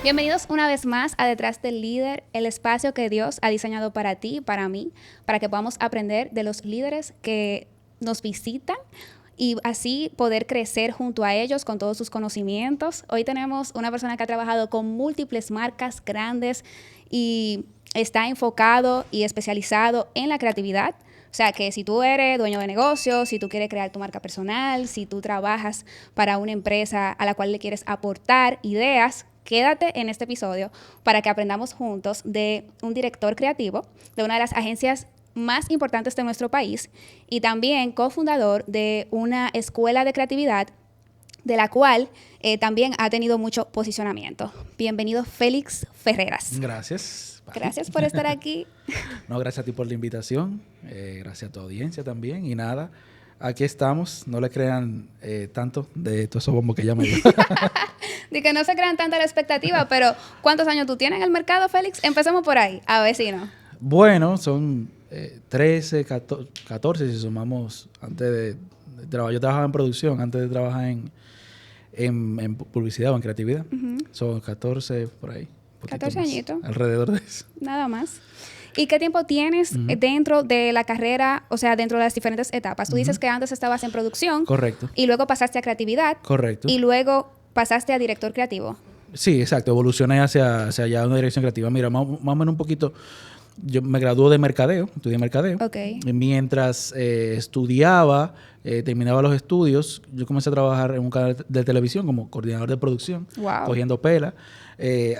Bienvenidos una vez más a Detrás del Líder, el espacio que Dios ha diseñado para ti y para mí, para que podamos aprender de los líderes que nos visitan y así poder crecer junto a ellos con todos sus conocimientos. Hoy tenemos una persona que ha trabajado con múltiples marcas grandes y está enfocado y especializado en la creatividad. O sea, que si tú eres dueño de negocio, si tú quieres crear tu marca personal, si tú trabajas para una empresa a la cual le quieres aportar ideas, quédate en este episodio para que aprendamos juntos de un director creativo de una de las agencias más importantes de nuestro país y también cofundador de una escuela de creatividad de la cual también ha tenido mucho posicionamiento. Bienvenido, Félix Ferreras. Gracias. Gracias por estar aquí. No, gracias a ti por la invitación. Gracias a tu audiencia también. Y nada, aquí estamos. No le crean tanto de todos esos bombos que ya me dio. De que no se crean tanta la expectativa, pero ¿cuántos años tú tienes en el mercado, Félix? Empecemos por ahí, a ver si no. Bueno, son 13, 14 si sumamos antes de trabajar. Yo trabajaba en producción antes de trabajar en publicidad o en creatividad. Son 14 por ahí. 14 más, añitos. alrededor de eso. Nada más. ¿Y qué tiempo tienes dentro de la carrera, o sea, dentro de las diferentes etapas? Tú dices que antes estabas en producción. Correcto. Y luego pasaste a creatividad. Correcto. Y luego pasaste a director creativo. Sí, exacto. Evolucioné hacia allá una dirección creativa. Mira, más o menos un poquito. Yo me gradué de mercadeo, estudié mercadeo. Okay. Mientras estudiaba, terminaba los estudios, yo comencé a trabajar en un canal de televisión como coordinador de producción, cogiendo pela.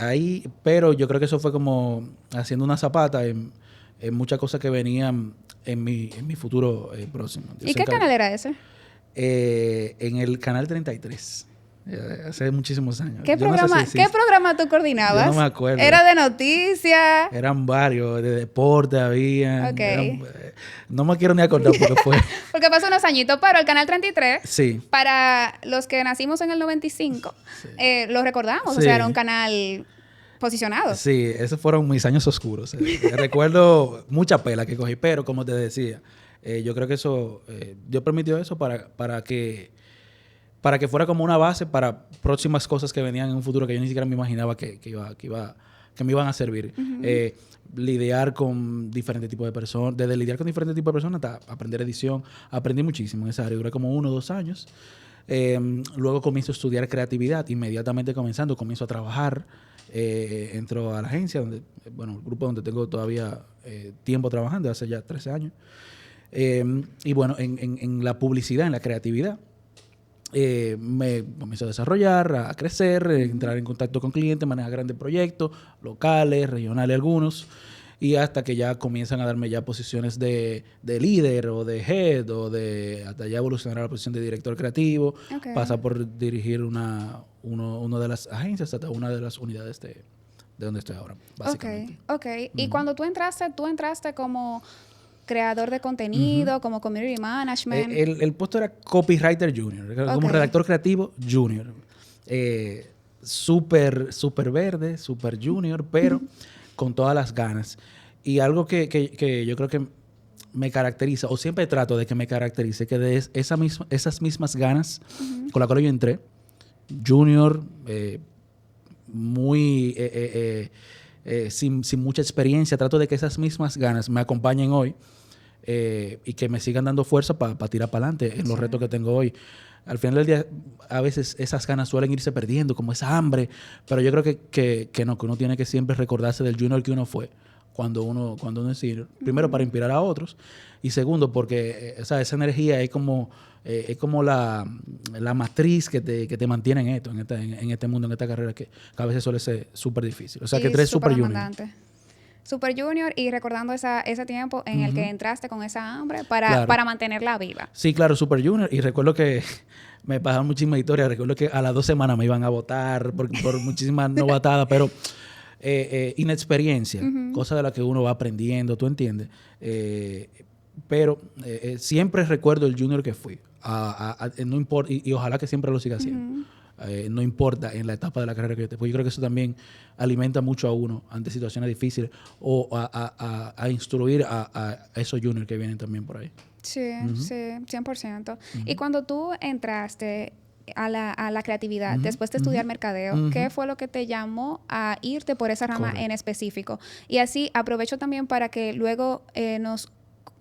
Ahí, pero yo creo que eso fue como haciendo una zapata en muchas cosas que venían en mi futuro próximo. ¿Y qué canal era ese? En el canal 33. Hace muchísimos años. ¿Qué programa tú coordinabas? Yo no me acuerdo. ¿Era de noticias? Eran varios, de deporte había. Okay. No me quiero ni acordar porque fue. Porque pasó unos añitos, pero el canal 33, sí. Para los que nacimos en el 95, sí. Lo recordamos. Sí. O sea, era un canal posicionado. Sí, esos fueron mis años oscuros. Recuerdo mucha pela que cogí, pero como te decía, yo creo que eso, Dios permitió eso para que fuera como una base para próximas cosas que venían en un futuro que yo ni siquiera me imaginaba que me iban a servir. Lidiar con diferentes tipos de personas, desde lidiar con diferentes tipos de personas hasta aprender edición. Aprendí muchísimo en esa área, duré como 1 o 2 años. Luego comienzo a estudiar creatividad, inmediatamente comienzo a trabajar. Entro a la agencia, el grupo donde tengo todavía tiempo trabajando, hace ya 13 años. Y bueno, en la publicidad, en la creatividad, me comienzo a desarrollar, a crecer, entrar en contacto con clientes, manejar grandes proyectos, locales, regionales algunos, y hasta que ya comienzan a darme ya posiciones de líder o de head o hasta ya evolucionar a la posición de director creativo, pasa por dirigir una de las agencias hasta una de las unidades de donde estoy ahora, básicamente. Okay. Y cuando tú entraste como creador de contenido, como community management. El puesto era copywriter junior, como redactor creativo junior. Súper verde, súper junior, pero con todas las ganas. Y algo que yo creo que me caracteriza, o siempre trato de que me caracterice, que de esas mismas ganas con las cuales yo entré, junior, muy sin mucha experiencia, trato de que esas mismas ganas me acompañen hoy y que me sigan dando fuerza para tirar para adelante en los retos que tengo hoy. Al final del día, a veces esas ganas suelen irse perdiendo, como esa hambre, pero yo creo que uno tiene que siempre recordarse del junior que uno fue cuando uno es senior. Primero, para inspirar a otros, y segundo, porque esa energía es como la matriz que te mantiene en esto, en este mundo, en esta carrera que a veces suele ser súper difícil. O sea, que tú eres súper junior. Super junior, y recordando ese tiempo en el que entraste con esa hambre para mantenerla viva. Sí, claro, super junior. Y recuerdo que me pasaron muchísimas historias. Recuerdo que a las 2 semanas me iban a votar por muchísimas novatadas, pero inexperiencia, cosa de la que uno va aprendiendo, ¿tú entiendes? Pero siempre recuerdo el junior que fui. No importa, y ojalá que siempre lo siga haciendo. No importa en la etapa de la carrera que yo esté. Yo creo que eso también alimenta mucho a uno ante situaciones difíciles o a instruir a esos juniors que vienen también por ahí. Sí, sí, 100%. Y cuando tú entraste a la creatividad después de estudiar mercadeo? ¿Qué fue lo que te llamó a irte por esa rama en específico? Y así aprovecho también para que luego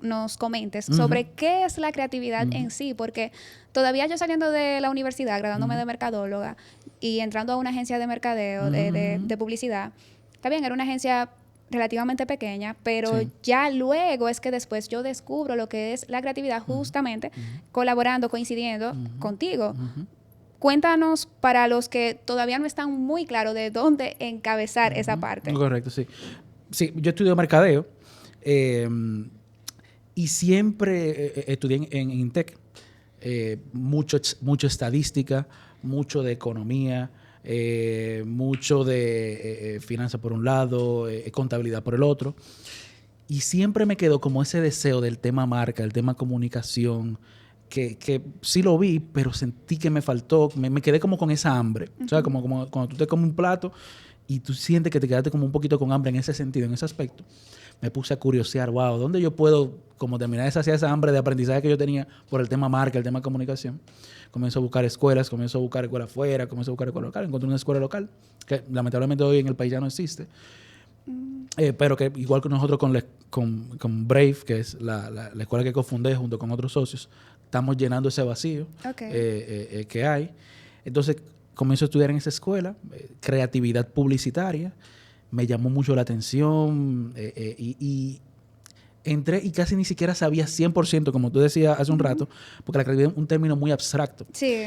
nos comentes sobre qué es la creatividad en sí, porque todavía yo saliendo de la universidad, graduándome de mercadóloga y entrando a una agencia de mercadeo, de publicidad, está bien, era una agencia relativamente pequeña, pero ya luego es que después yo descubro lo que es la creatividad justamente colaborando, coincidiendo contigo. Cuéntanos para los que todavía no están muy claros de dónde encabezar esa parte. Correcto, sí. Sí, yo estudio mercadeo y siempre estudié en INTEC. Mucho estadística, mucho de economía, mucho de finanzas por un lado, contabilidad por el otro. Y siempre me quedó como ese deseo del tema marca, el tema comunicación, que sí lo vi, pero sentí que me faltó, me quedé como con esa hambre. O sea, como cuando tú te comes un plato y tú sientes que te quedaste como un poquito con hambre en ese sentido, en ese aspecto. Me puse a curiosear, wow, ¿dónde yo puedo como terminar de saciar esa hambre de aprendizaje que yo tenía por el tema marca, el tema comunicación? Comienzo a buscar escuelas, comienzo a buscar escuelas afuera, comienzo a buscar escuela local. Encontré una escuela local que lamentablemente hoy en el país ya no existe. Pero que igual que nosotros con Brave, que es la escuela que cofundé junto con otros socios, estamos llenando ese vacío que hay. Entonces comienzo a estudiar en esa escuela, creatividad publicitaria. Me llamó mucho la atención y entré y casi ni siquiera sabía 100%, como tú decías hace un rato, porque la creatividad es un término muy abstracto. Sí.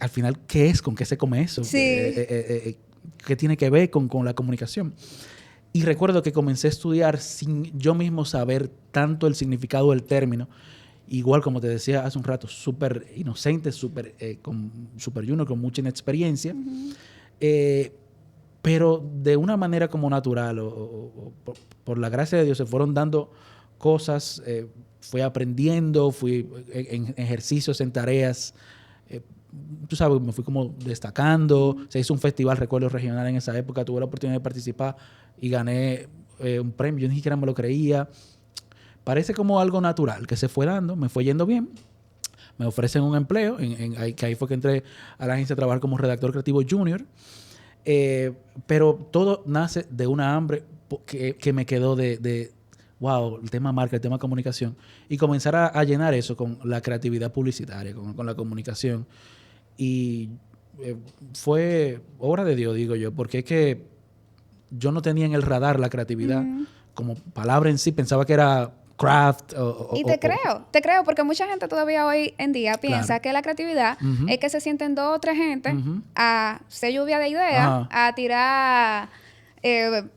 Al final, ¿qué es? ¿Con qué se come eso? Sí. ¿Qué tiene que ver con la comunicación? Y recuerdo que comencé a estudiar sin yo mismo saber tanto el significado del término. Igual, como te decía hace un rato, súper inocente, súper junior, con mucha inexperiencia. Pero de una manera como natural o por la gracia de Dios se fueron dando cosas, fui aprendiendo, fui en ejercicios, en tareas, tú sabes, me fui como destacando. Se hizo un festival, recuerdo, regional en esa época, tuve la oportunidad de participar y gané un premio, yo ni siquiera me lo creía. Parece como algo natural que se fue dando, me fue yendo bien. Me ofrecen un empleo, que ahí fue que entré a la agencia a trabajar como redactor creativo junior. Pero todo nace de una hambre que me quedó de wow, el tema marca, el tema comunicación. Y comenzar a llenar eso con la creatividad publicitaria, con la comunicación. Y fue obra de Dios, digo yo, porque es que yo no tenía en el radar la creatividad como palabra en sí. Pensaba que era craft. Y te creo, porque mucha gente todavía hoy en día piensa que la creatividad es que se sienten 2 o 3 gente a hacer lluvia de ideas, a tirar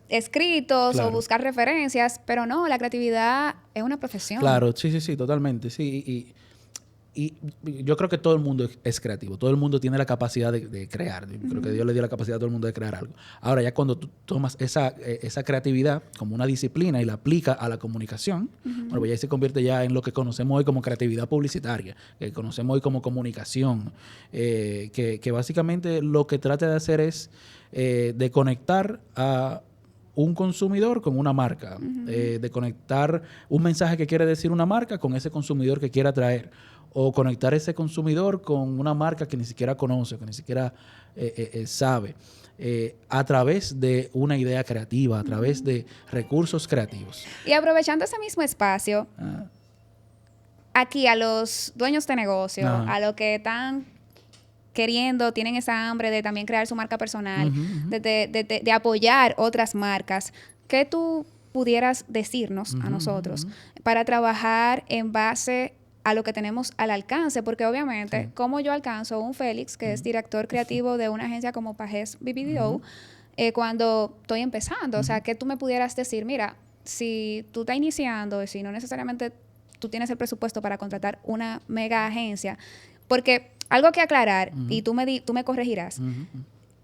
escritos o buscar referencias, pero no, la creatividad es una profesión. Claro, sí, totalmente, sí. Y yo creo que todo el mundo es creativo. Todo el mundo tiene la capacidad de crear. Creo que Dios le dio la capacidad a todo el mundo de crear algo. Ahora, ya cuando tú tomas esa creatividad como una disciplina y la aplicas a la comunicación, bueno, pues ya se convierte ya en lo que conocemos hoy como creatividad publicitaria, que conocemos hoy como comunicación, que básicamente lo que trata de hacer es de conectar a un consumidor con una marca, de conectar un mensaje que quiere decir una marca con ese consumidor que quiere atraer, o conectar ese consumidor con una marca que ni siquiera conoce, que ni siquiera sabe, a través de una idea creativa, a través de recursos creativos. Y aprovechando ese mismo espacio, aquí a los dueños de negocio, a los que están queriendo, tienen esa hambre de también crear su marca personal, de apoyar otras marcas, ¿qué tú pudieras decirnos a nosotros para trabajar en base a lo que tenemos al alcance? Porque obviamente, ¿cómo yo alcanzo un Félix, que es director creativo de una agencia como Pajés BBDO, cuando estoy empezando? O sea, que tú me pudieras decir, mira, si tú estás iniciando, si no necesariamente tú tienes el presupuesto para contratar una mega agencia, porque algo que aclarar, y tú me corregirás,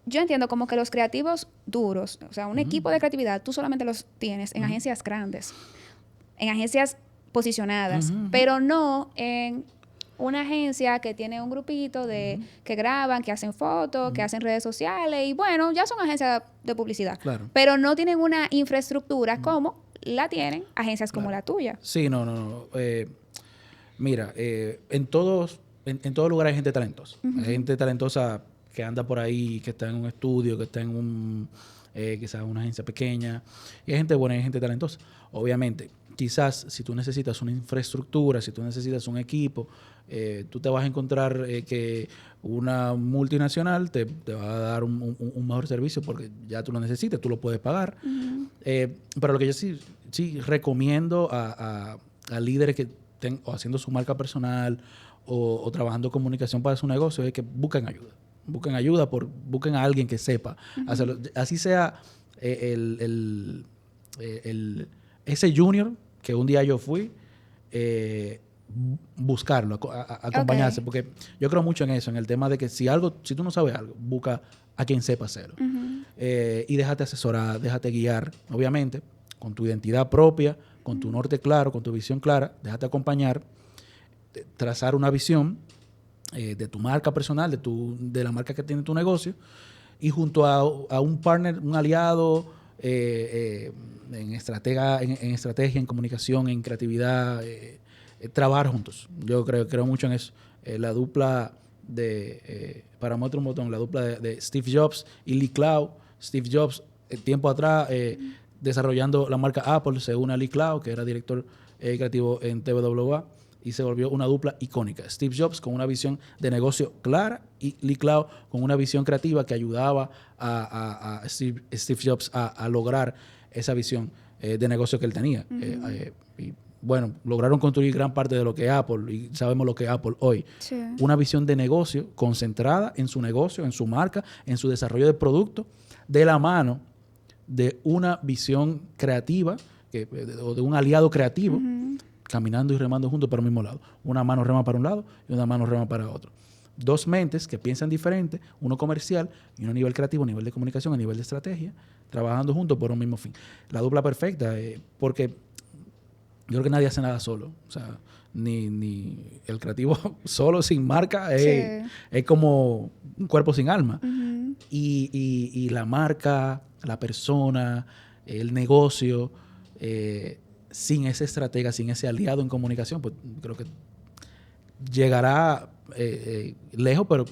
yo entiendo como que los creativos duros, o sea, un equipo de creatividad, tú solamente los tienes en agencias grandes, en agencias posicionadas, pero no en una agencia que tiene un grupito de que graban, que hacen fotos, que hacen redes sociales, y bueno, ya son agencias de publicidad, pero no tienen una infraestructura como la tienen agencias como la tuya. Sí, no. Mira, en todos en todo lugar hay gente talentosa. Hay gente talentosa que anda por ahí, que está en un estudio, que está en quizás una agencia pequeña. Y hay gente buena y hay gente talentosa. Obviamente, quizás si tú necesitas una infraestructura, si tú necesitas un equipo, tú te vas a encontrar que una multinacional te va a dar un mejor servicio porque ya tú lo necesitas, tú lo puedes pagar. Pero lo que yo sí recomiendo a líderes que estén o haciendo su marca personal o trabajando comunicación para su negocio es que busquen ayuda. Busquen ayuda, busquen a alguien que sepa hacerlo. Así sea ese junior que un día yo fui, buscarlo, acompañarse. Porque yo creo mucho en eso, en el tema de que si tú no sabes algo, busca a quien sepa hacerlo. Y déjate asesorar, déjate guiar, obviamente, con tu identidad propia, con tu norte claro, con tu visión clara, déjate acompañar, trazar una visión de tu marca personal, de la marca que tiene tu negocio, y junto a un partner, un aliado en estrategia, en comunicación, en creatividad, trabajar juntos. Yo creo mucho en eso. La dupla para muestra un botón, la dupla de Steve Jobs y Lee Clow. Steve Jobs, tiempo atrás, desarrollando la marca Apple, se une a Lee Clow, que era director creativo en TBWA, y se volvió una dupla icónica. Steve Jobs con una visión de negocio clara y Lee Clow con una visión creativa que ayudaba a Steve Jobs a lograr esa visión de negocio que él tenía. Y bueno, lograron construir gran parte de lo que es Apple y sabemos lo que es Apple hoy. Sí. Una visión de negocio concentrada en su negocio, en su marca, en su desarrollo de producto, de la mano de una visión creativa o de un aliado creativo, caminando y remando juntos para el mismo lado. Una mano rema para un lado y una mano rema para otro. Dos mentes que piensan diferente, uno comercial y uno a nivel creativo, a nivel de comunicación, a nivel de estrategia, trabajando juntos por un mismo fin. La dupla perfecta, porque yo creo que nadie hace nada solo. O sea, ni el creativo solo, sin marca, es como un cuerpo sin alma. Y la marca, la persona, el negocio, sin ese estratega, sin ese aliado en comunicación, pues creo que llegará lejos, pero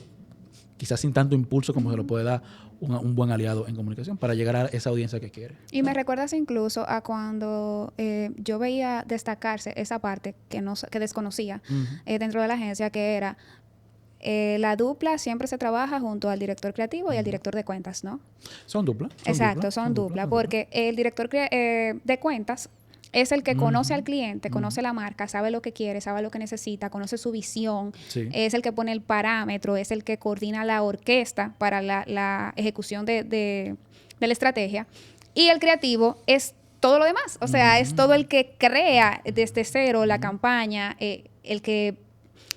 quizás sin tanto impulso como se lo puede dar un buen aliado en comunicación para llegar a esa audiencia que quiere. Y me recuerdas incluso a cuando yo veía destacarse esa parte que desconocía dentro de la agencia, que era la dupla siempre se trabaja junto al director creativo y al director de cuentas, ¿no? Son dupla. Exacto, son dupla, porque el director de cuentas es el que conoce al cliente, conoce la marca, sabe lo que quiere, sabe lo que necesita, conoce su visión, es el que pone el parámetro, es el que coordina la orquesta para la ejecución de la estrategia. Y el creativo es todo lo demás, o sea, es todo el que crea desde cero la campaña, el que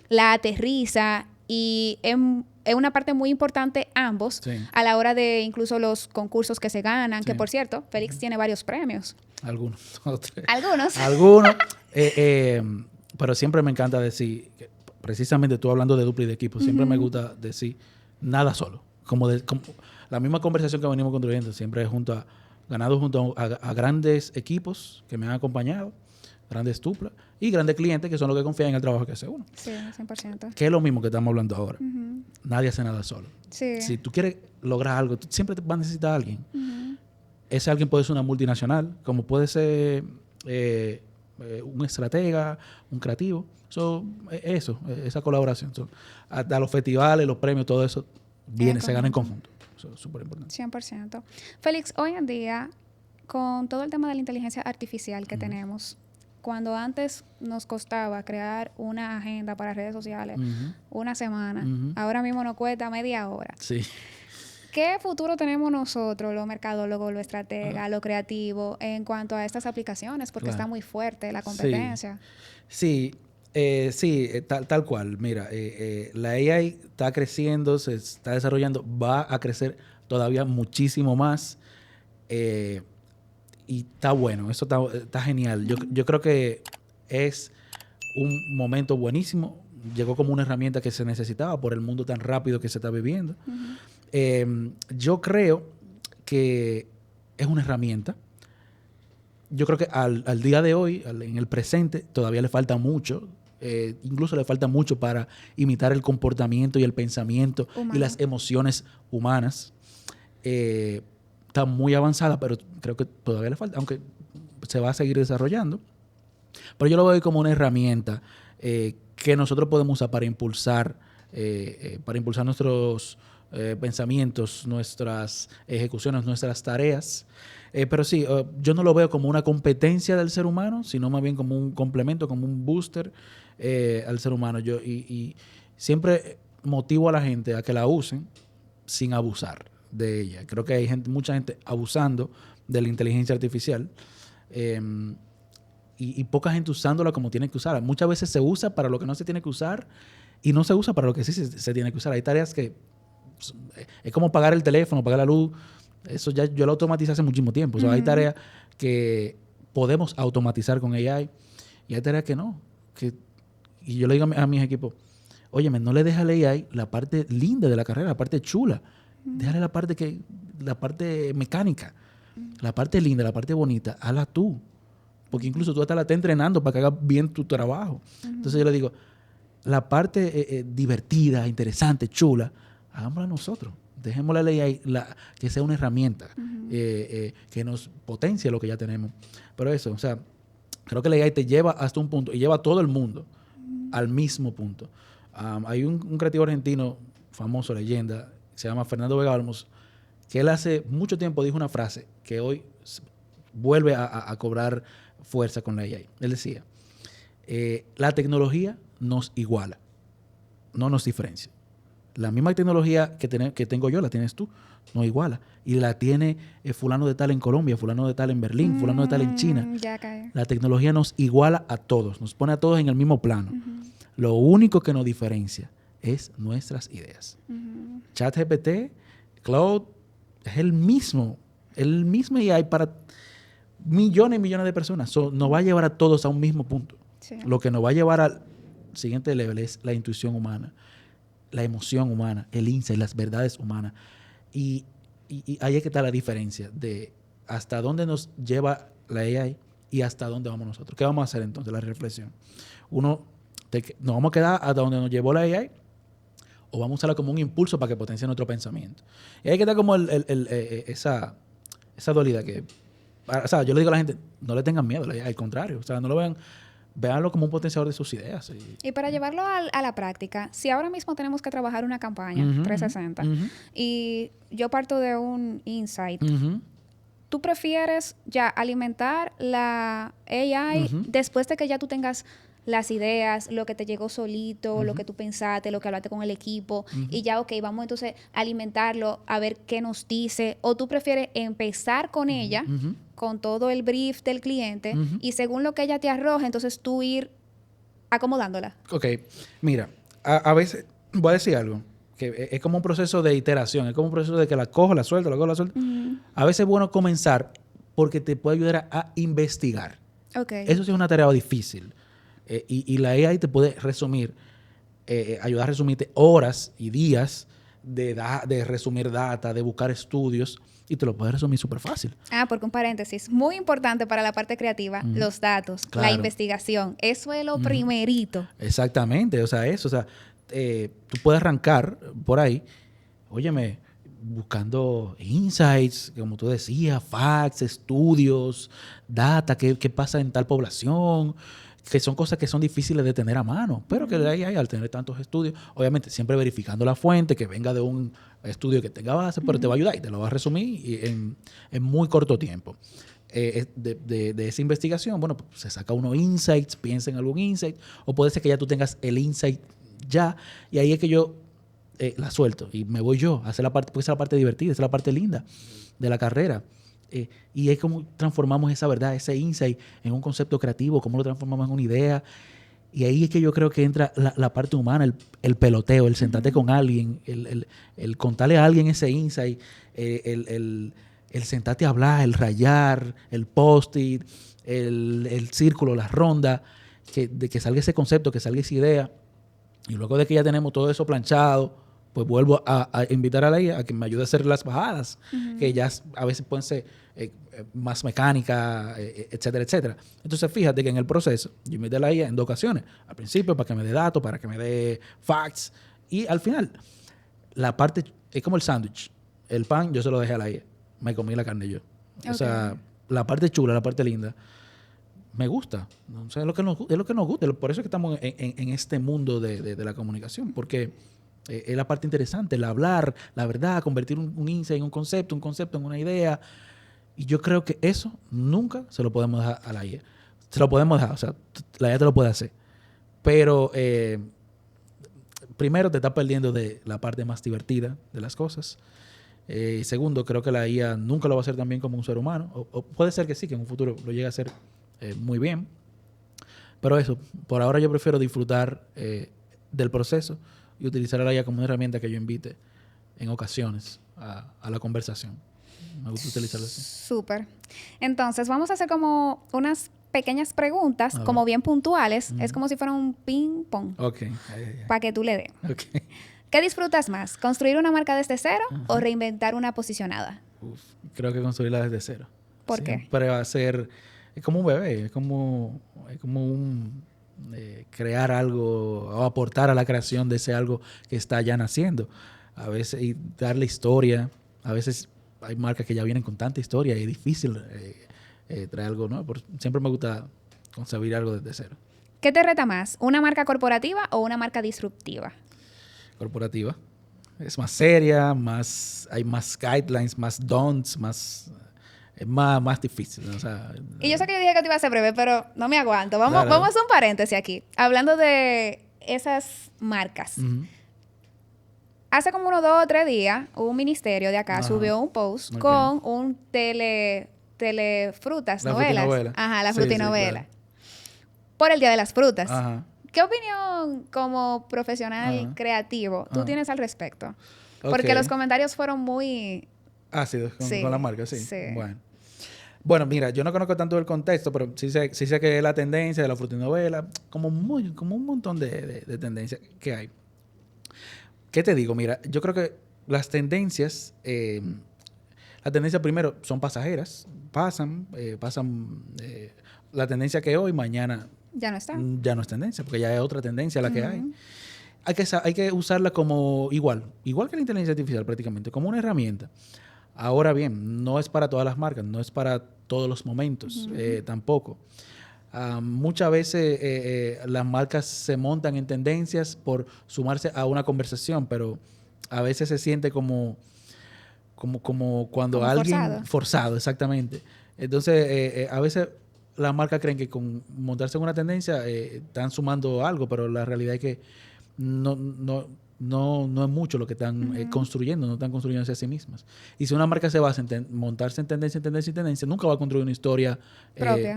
la aterriza, y es una parte muy importante ambos a la hora de incluso los concursos que se ganan, que por cierto, Félix tiene varios premios. Algunos. Algunos. Pero siempre me encanta decir, precisamente tú hablando de dupla y de equipo, siempre me gusta decir nada solo. Como la misma conversación que venimos construyendo, siempre ganado junto a grandes equipos que me han acompañado, grandes duplas y grandes clientes que son los que confían en el trabajo que hace uno. Sí, 100%. Que es lo mismo que estamos hablando ahora. Nadie hace nada solo. Sí. Si tú quieres lograr algo, tú siempre vas a necesitar a alguien. Ese alguien puede ser una multinacional, como puede ser un estratega, un creativo. Esa colaboración. Hasta los festivales, los premios, todo eso se gana en conjunto. Eso es súper importante. 100%. Félix, hoy en día, con todo el tema de la inteligencia artificial que tenemos, cuando antes nos costaba crear una agenda para redes sociales una semana, ahora mismo nos cuesta media hora. Sí. ¿Qué futuro tenemos nosotros, los mercadólogos, los estrategas, los creativos, en cuanto a estas aplicaciones? Porque está muy fuerte la competencia. Sí, tal cual. Mira, la AI está creciendo, se está desarrollando, va a crecer todavía muchísimo más. Y está bueno, eso está genial. Yo creo que es un momento buenísimo. Llegó como una herramienta que se necesitaba por el mundo tan rápido que se está viviendo. Yo creo que es una herramienta. Yo creo que al día de hoy, en el presente, todavía le falta mucho Incluso le falta mucho para imitar el comportamiento y el pensamiento Humano. y las emociones humanas. Está muy avanzada, pero creo que todavía le falta, aunque se va a seguir desarrollando. Pero yo lo veo como una herramienta que nosotros podemos usar para impulsar nuestros pensamientos, nuestras ejecuciones, nuestras tareas. Pero sí, yo no lo veo como una competencia del ser humano, sino más bien como un complemento, como un booster al ser humano. Y siempre motivo a la gente a que la usen sin abusar de ella. Creo que hay mucha gente abusando de la inteligencia artificial y poca gente usándola como tiene que usarla. Muchas veces se usa para lo que no se tiene que usar y no se usa para lo que sí se tiene que usar. Hay tareas que es como pagar el teléfono, pagar la luz. Eso ya yo lo automaticé hace muchísimo tiempo. O sea, hay tareas que podemos automatizar con AI y hay tareas que no. Y yo le digo a mis equipos, óyeme, no le dejes al AI la parte linda de la carrera, la parte chula. Déjale la parte mecánica, la parte linda, la parte bonita, hazla tú. Porque incluso tú hasta la estás entrenando para que hagas bien tu trabajo. Entonces yo le digo, la parte divertida, interesante, chula, hagámosla nosotros. Dejémosle a la AI que sea una herramienta que nos potencie lo que ya tenemos. Pero eso, o sea, creo que la AI te lleva hasta un punto y lleva a todo el mundo al mismo punto. Hay un creativo argentino famoso, leyenda, se llama Fernando Vega Olmos, que él hace mucho tiempo dijo una frase que hoy vuelve a cobrar fuerza con la AI. Él decía, la tecnología nos iguala, no nos diferencia. La misma tecnología que tengo yo, la tienes tú, nos iguala. Y la tiene fulano de tal en Colombia, fulano de tal en Berlín, fulano de tal en China. Ya cae. La tecnología nos iguala a todos, nos pone a todos en el mismo plano. Lo único que nos diferencia es nuestras ideas. ChatGPT, Claude, es el mismo AI para millones y millones de personas. Nos va a llevar a todos a un mismo punto. Sí. Lo que nos va a llevar al siguiente level es la intuición humana, la emoción humana, el insight, las verdades humanas. Y ahí es que está la diferencia de hasta dónde nos lleva la AI y hasta dónde vamos nosotros. ¿Qué vamos a hacer entonces? La reflexión. ¿Nos vamos a quedar hasta donde nos llevó la AI o vamos a usarla como un impulso para que potencie nuestro pensamiento? Y ahí que está como esa dualidad que... O sea, yo le digo a la gente, no le tengan miedo, al contrario. O sea, no lo véanlo como un potenciador de sus ideas. Y para llevarlo a la práctica, si ahora mismo tenemos que trabajar una campaña 360 y yo parto de un insight, ¿tú prefieres ya alimentar la AI después de que ya tú tengas las ideas, lo que te llegó solito, lo que tú pensaste, lo que hablaste con el equipo y ya, ok, vamos entonces a alimentarlo a ver qué nos dice? ¿O tú prefieres empezar con ella, con todo el brief del cliente y según lo que ella te arroje, entonces tú ir acomodándola? Ok, mira, a veces voy a decir algo, que es como un proceso de iteración, es como un proceso de que la cojo, la suelto, la cojo, la suelto. A veces es bueno comenzar porque te puede ayudar a investigar. Okay. Eso sí es una tarea difícil. Y la AI te puede resumir, ayudar a resumirte horas y días de resumir data, de buscar estudios, y te lo puede resumir súper fácil. Porque un paréntesis, muy importante para la parte creativa, los datos, Claro. la investigación. Eso es lo primerito. Exactamente, o sea, eso, o sea, tú puedes arrancar por ahí, óyeme, buscando insights, como tú decías, facts, estudios, data, qué pasa en tal población, que son cosas que son difíciles de tener a mano, pero que de ahí al tener tantos estudios, obviamente siempre verificando la fuente, que venga de un estudio que tenga base, pero te va a ayudar y te lo va a resumir en muy corto tiempo. De esa investigación, bueno, pues se saca unos insights, piensa en algún insight, o puede ser que ya tú tengas el insight ya, y ahí es que yo la suelto y me voy yo a hacer la parte, porque esa es la parte divertida, esa es la parte linda de la carrera. Y es como transformamos esa verdad, ese insight en un concepto creativo, cómo lo transformamos en una idea. Y ahí es que yo creo que entra la parte humana, el peloteo, el sentarte con alguien, el contarle a alguien ese insight, el sentarte a hablar, el rayar, el post-it, el círculo, la ronda, de que salga ese concepto, que salga esa idea. Y luego de que ya tenemos todo eso planchado, pues vuelvo a invitar a la IA a que me ayude a hacer las bajadas, que ya a veces pueden ser más mecánica, etcétera, etcétera. Entonces, fíjate que en el proceso yo invité a la IA en 2 ocasiones. Al principio para que me dé datos, para que me dé facts. Y al final, la parte es como el sándwich. El pan yo se lo dejé a la IA. Me comí la carne yo. O sea, la parte chula, la parte linda, me gusta. O sea, es lo que nos gusta. Por eso es que estamos en este mundo de la comunicación. Porque es la parte interesante, el hablar, la verdad, convertir un insight en un concepto en una idea. Y yo creo que eso nunca se lo podemos dejar a la IA. Se lo podemos dejar, o sea, la IA te lo puede hacer. Pero primero te estás perdiendo de la parte más divertida de las cosas. Y segundo, creo que la IA nunca lo va a hacer tan bien como un ser humano. O puede ser que sí, que en un futuro lo llegue a hacer muy bien. Pero eso, por ahora yo prefiero disfrutar del proceso y utilizar a la IA como una herramienta que yo invite en ocasiones a la conversación. Me gusta utilizarlo así. Súper. Entonces, vamos a hacer como unas pequeñas preguntas, como bien puntuales. Es como si fuera un ping-pong. Ok. Para que tú le des. Ok. ¿Qué disfrutas más? ¿Construir una marca desde cero o reinventar una posicionada? Creo que construirla desde cero. ¿Por qué? Siempre va a ser... Es como un bebé. Es como un... crear algo o aportar a la creación de ese algo que está ya naciendo. A veces, y darle historia. A veces hay marcas que ya vienen con tanta historia y es difícil traer algo nuevo. Siempre me gusta concebir algo desde cero. ¿Qué te reta más? ¿Una marca corporativa o una marca disruptiva? Corporativa. Es más seria, hay más guidelines, más don'ts, es más difícil. O sea, y yo sé que yo dije que te iba a ser breve, pero no me aguanto. Vamos a hacer un paréntesis aquí. Hablando de esas marcas. Hace como 1, 2 o 3 días, un ministerio de acá subió un post con un telefrutas, novelas. Frutinovela. Ajá, la frutinovela. Sí, claro. Por el Día de las Frutas. Ajá. ¿Qué opinión como profesional creativo tú tienes al respecto? Porque los comentarios fueron muy... ácidos con la marca, sí. Bueno, mira, yo no conozco tanto el contexto, pero sí sé que es la tendencia de la frutinovela, como un montón de tendencias que hay. ¿Qué te digo? Mira, yo creo que las tendencias primero son pasajeras, pasan la tendencia que hoy, mañana ya no está. Ya no es tendencia, porque ya es otra tendencia la que hay. Hay que usarla como igual que la inteligencia artificial prácticamente, como una herramienta. Ahora bien, no es para todas las marcas, no es para todos los momentos, tampoco. Muchas veces las marcas se montan en tendencias por sumarse a una conversación, pero a veces se siente como cuando alguien... Forzado, exactamente. Entonces, a veces las marcas creen que con montarse en una tendencia están sumando algo, pero la realidad es que no es mucho lo que están construyendo, no están construyéndose a sí mismas. Y si una marca se basa en montarse en tendencia, nunca va a construir una historia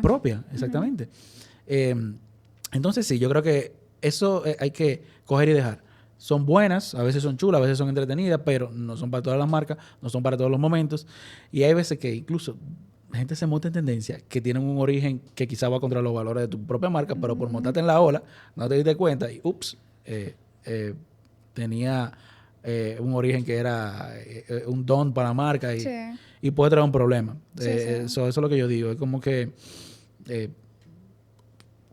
propia, exactamente. Entonces sí, yo creo que eso hay que coger y dejar. Son buenas, a veces son chulas, a veces son entretenidas, pero no son para todas las marcas, no son para todos los momentos. Y hay veces que incluso la gente se monta en tendencia que tienen un origen que quizá va contra los valores de tu propia marca, pero por montarte en la ola, no te diste cuenta y tenía un origen que era un don para la marca y puede traer un problema. Eso es lo que yo digo. Es como que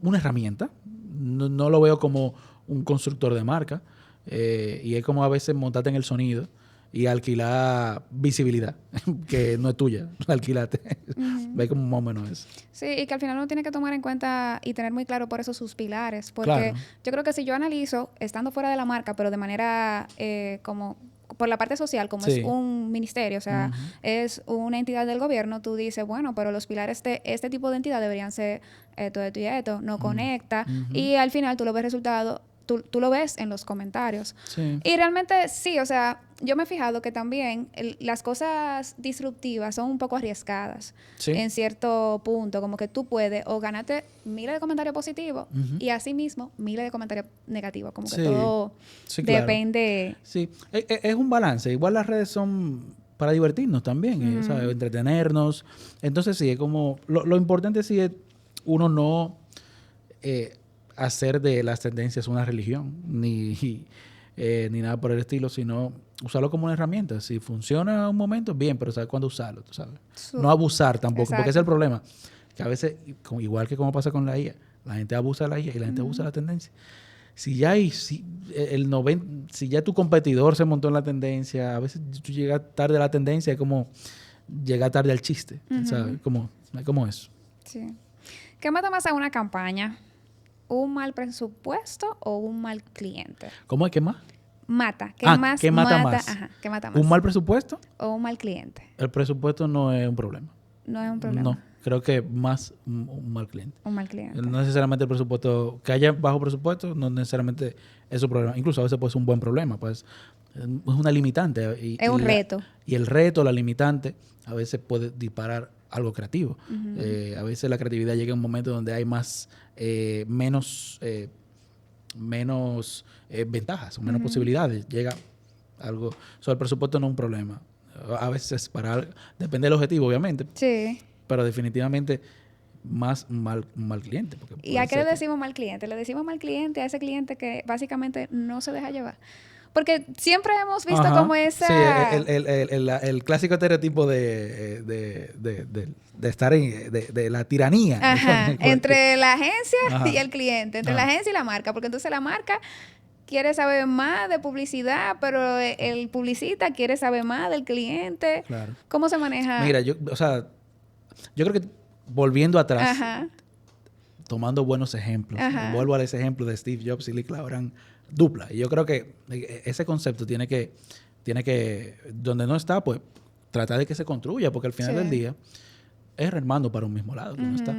una herramienta. No lo veo como un constructor de marca. Y es como a veces montarte en el sonido y alquilar visibilidad, que no es tuya, la alquilaste. Ve como más o menos eso. Sí, y que al final uno tiene que tomar en cuenta y tener muy claro por eso sus pilares. Porque yo creo que si yo analizo, estando fuera de la marca, pero de manera como por la parte social, como es un ministerio, o sea, es una entidad del gobierno, tú dices, bueno, pero los pilares de este tipo de entidad deberían ser esto y esto, no conecta. Y al final tú lo ves resultado. Tú lo ves en los comentarios. Sí. Y realmente sí, o sea, yo me he fijado que también las cosas disruptivas son un poco arriesgadas en cierto punto. Como que tú puedes o ganarte miles de comentarios positivos y asimismo miles de comentarios negativos. Como que todo depende. Claro. Sí, es un balance. Igual las redes son para divertirnos también, ¿sabes? Entretenernos. Entonces sí, es como... Lo importante sí es uno no... hacer de las tendencias una religión, ni ni nada por el estilo, sino usarlo como una herramienta. Si funciona un momento, bien, pero saber cuándo usarlo, tú sabes. No abusar tampoco, Exacto. porque ese es el problema. Que a veces, igual que como pasa con la IA, la gente abusa de la IA y la gente abusa de la tendencia. Si ya si ya tu competidor se montó en la tendencia, a veces tú llegas tarde a la tendencia, es como llegar tarde al chiste, ¿sabes? Es como eso. Sí. ¿Qué mata más a una campaña? ¿Un mal presupuesto o un mal cliente? ¿Cómo es? ¿Qué más? Mata. ¿Qué ¿Qué mata más? Ajá, ¿qué mata más? ¿Un mal presupuesto? ¿O un mal cliente? El presupuesto no es un problema. No es un problema. No, creo que más un mal cliente. Un mal cliente. No necesariamente el presupuesto, que haya bajo presupuesto, no necesariamente es un problema. Incluso a veces puede ser un buen problema, pues es una limitante. Es un reto. Y el reto, la limitante, a veces puede disparar algo creativo. A veces la creatividad llega a un momento donde hay menos ventajas, menos posibilidades. Llega algo. El presupuesto no es un problema. A veces depende del objetivo, obviamente. Sí. Pero definitivamente más un mal cliente. ¿Y a qué le decimos mal cliente? Le decimos mal cliente a ese cliente que básicamente no se deja llevar. Porque siempre hemos visto como esa... Sí, el clásico estereotipo de estar de la tiranía. Ajá. Entre la agencia Ajá. y el cliente. Entre la agencia y la marca. Porque entonces la marca quiere saber más de publicidad, pero el publicista quiere saber más del cliente. Claro. ¿Cómo se maneja? Mira, yo creo que volviendo atrás, Ajá. tomando buenos ejemplos, Ajá. vuelvo a ese ejemplo de Steve Jobs y Lee Clauran, dupla. Y yo creo que ese concepto tiene que, donde no está, pues tratar de que se construya, porque al final del día es remando para un mismo lado, que no está.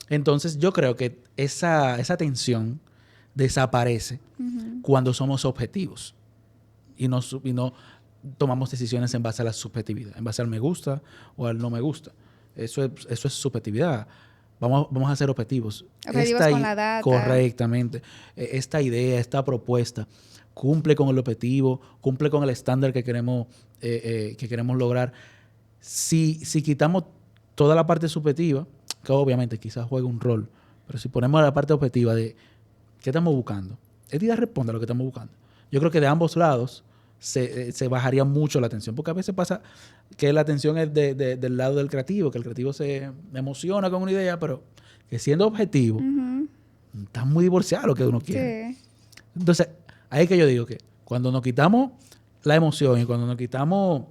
Entonces yo creo que esa tensión desaparece cuando somos objetivos y no tomamos decisiones en base a la subjetividad, en base al me gusta o al no me gusta. Eso es subjetividad. Vamos a ser objetivos. Objetivos con la data. Correctamente. Esta idea, esta propuesta, cumple con el objetivo, cumple con el estándar que queremos lograr. Si quitamos toda la parte subjetiva, que obviamente quizás juegue un rol, pero si ponemos la parte objetiva de qué estamos buscando, esta idea responde a lo que estamos buscando. Yo creo que de ambos lados se bajaría mucho la tensión, porque a veces pasa que la tensión es del lado del creativo, que el creativo se emociona con una idea, pero que siendo objetivo, está muy divorciado lo que uno quiere. Sí. Entonces, ahí es que yo digo que cuando nos quitamos la emoción y cuando nos quitamos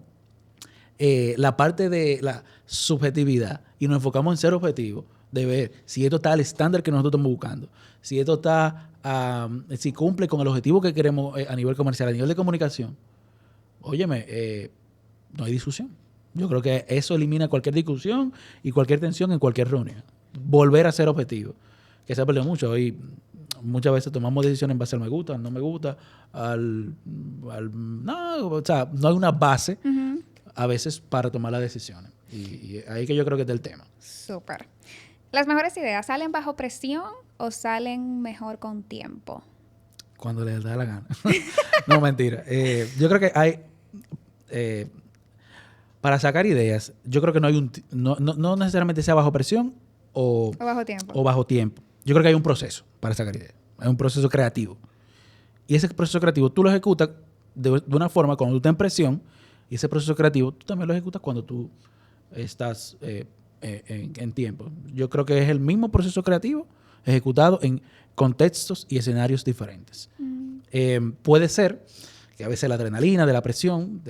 la parte de la subjetividad y nos enfocamos en ser objetivo, de ver si esto está al estándar que nosotros estamos buscando, si esto está, si cumple con el objetivo que queremos a nivel comercial, a nivel de comunicación, óyeme, no hay discusión. Yo creo que eso elimina cualquier discusión y cualquier tensión en cualquier reunión. Volver a ser objetivo, que se ha perdido mucho. Hoy muchas veces tomamos decisiones en base al me gusta, al no me gusta, no, o sea, no hay una base a veces para tomar las decisiones. Y ahí que yo creo que está el tema. Súper. ¿Las mejores ideas salen bajo presión o salen mejor con tiempo? Cuando les da la gana. No, mentira. Yo creo que hay... para sacar ideas, yo creo que no hay no necesariamente sea bajo presión o bajo tiempo. Yo creo que hay un proceso para sacar ideas. Hay un proceso creativo. Y ese proceso creativo tú lo ejecutas de una forma cuando tú estás en presión, y ese proceso creativo tú también lo ejecutas cuando tú estás en tiempo. Yo creo que es el mismo proceso creativo ejecutado en contextos y escenarios diferentes. Puede ser que a veces la adrenalina de la presión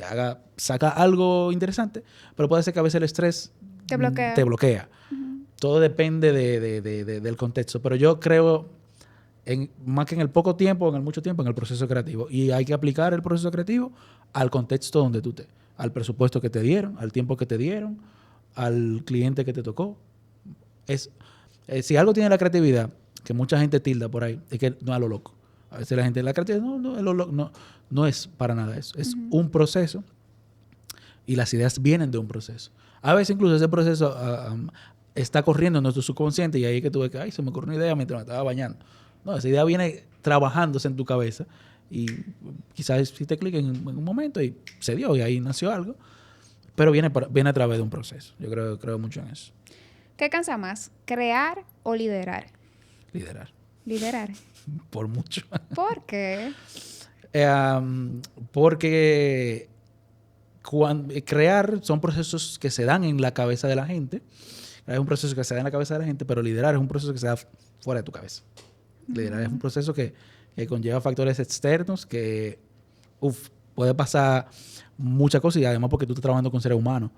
saca algo interesante, pero puede ser que a veces el estrés te bloquea. Todo depende del contexto. Pero yo creo, más que en el poco tiempo, en el mucho tiempo, en el proceso creativo. Y hay que aplicar el proceso creativo al contexto donde tú estés, al presupuesto que te dieron, al tiempo que te dieron, al cliente que te tocó. Si algo tiene la creatividad, que mucha gente tilda por ahí, es que no es a lo loco. A veces la gente, la creatividad no es para nada eso. Es un proceso y las ideas vienen de un proceso. A veces incluso ese proceso está corriendo en nuestro subconsciente y ahí es que tú ves que ay, se me ocurrió una idea mientras me estaba bañando. No, esa idea viene trabajándose en tu cabeza y quizás si te clic en un momento y se dio y ahí nació algo, pero viene a través de un proceso. Yo creo mucho en eso. ¿Qué cansa más? ¿Crear o liderar? Liderar. Liderar. Por mucho. ¿Por qué? Porque crear son procesos que se dan en la cabeza de la gente. Es un proceso que se da en la cabeza de la gente, pero liderar es un proceso que se da fuera de tu cabeza. Liderar es un proceso que conlleva factores externos que puede pasar muchas cosas, y además porque tú estás trabajando con seres humanos.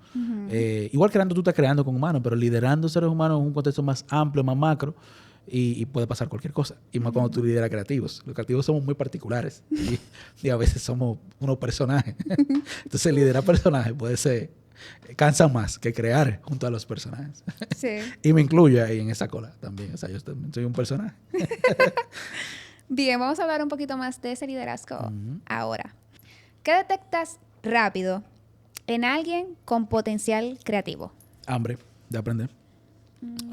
Igual creando, tú estás creando con humanos, pero liderando seres humanos en un contexto más amplio, más macro, y puede pasar cualquier cosa. Y más cuando tú lideras creativos. Los creativos somos muy particulares y a veces somos unos personajes. Entonces liderar personajes puede ser, cansa más que crear junto a los personajes. Sí. Y me incluyo ahí en esa cola también. O sea, yo soy un personaje. Bien, vamos a hablar un poquito más de ese liderazgo ahora. ¿Qué detectas rápido en alguien con potencial creativo? Hambre de aprender.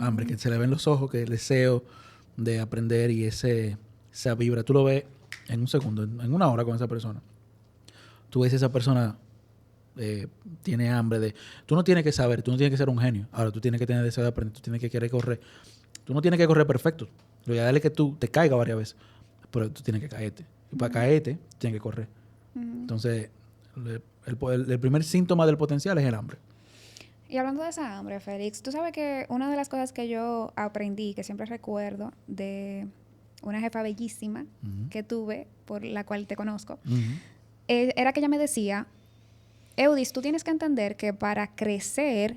Hambre, que se le ven los ojos, que el deseo de aprender y esa vibra. Tú lo ves en un segundo, en una hora con esa persona. Tú ves esa persona tiene hambre de... Tú no tienes que saber, tú no tienes que ser un genio. Ahora, tú tienes que tener deseo de aprender, tú tienes que querer correr. Tú no tienes que correr perfecto. Lo ideal es que tú te caigas varias veces, pero tú tienes que caerte. Y para caerte, tienes que correr. Entonces, el primer síntoma del potencial es el hambre. Y hablando de esa hambre, Félix, tú sabes que una de las cosas que yo aprendí, que siempre recuerdo, de una jefa bellísima que tuve, por la cual te conozco, era que ella me decía, Eudis, tú tienes que entender que para crecer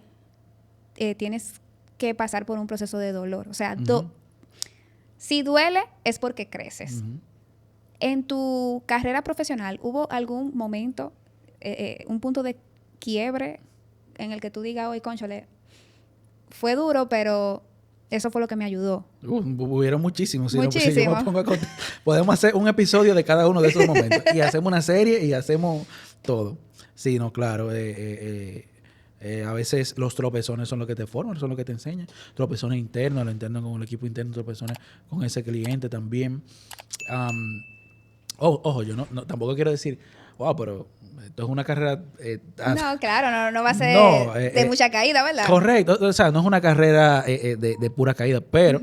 tienes que pasar por un proceso de dolor. O sea, si duele es porque creces. En tu carrera profesional, ¿hubo algún momento, un punto de quiebre en el que tú digas, oye, cónchale, fue duro, pero eso fue lo que me ayudó? Hubieron muchísimos. Muchísimos. Si yo me pongo a contar, podemos hacer un episodio de cada uno de esos momentos. Y hacemos una serie y hacemos todo. Sí, no, claro. A veces los tropezones son lo que te forman, son lo que te enseñan. Tropezones internos, lo interno con el equipo interno, tropezones con ese cliente también. Ojo, yo no tampoco quiero decir, wow, pero esto es una carrera... no, claro, no va a ser de mucha caída, ¿verdad? Correcto. O sea, no es una carrera de pura caída, pero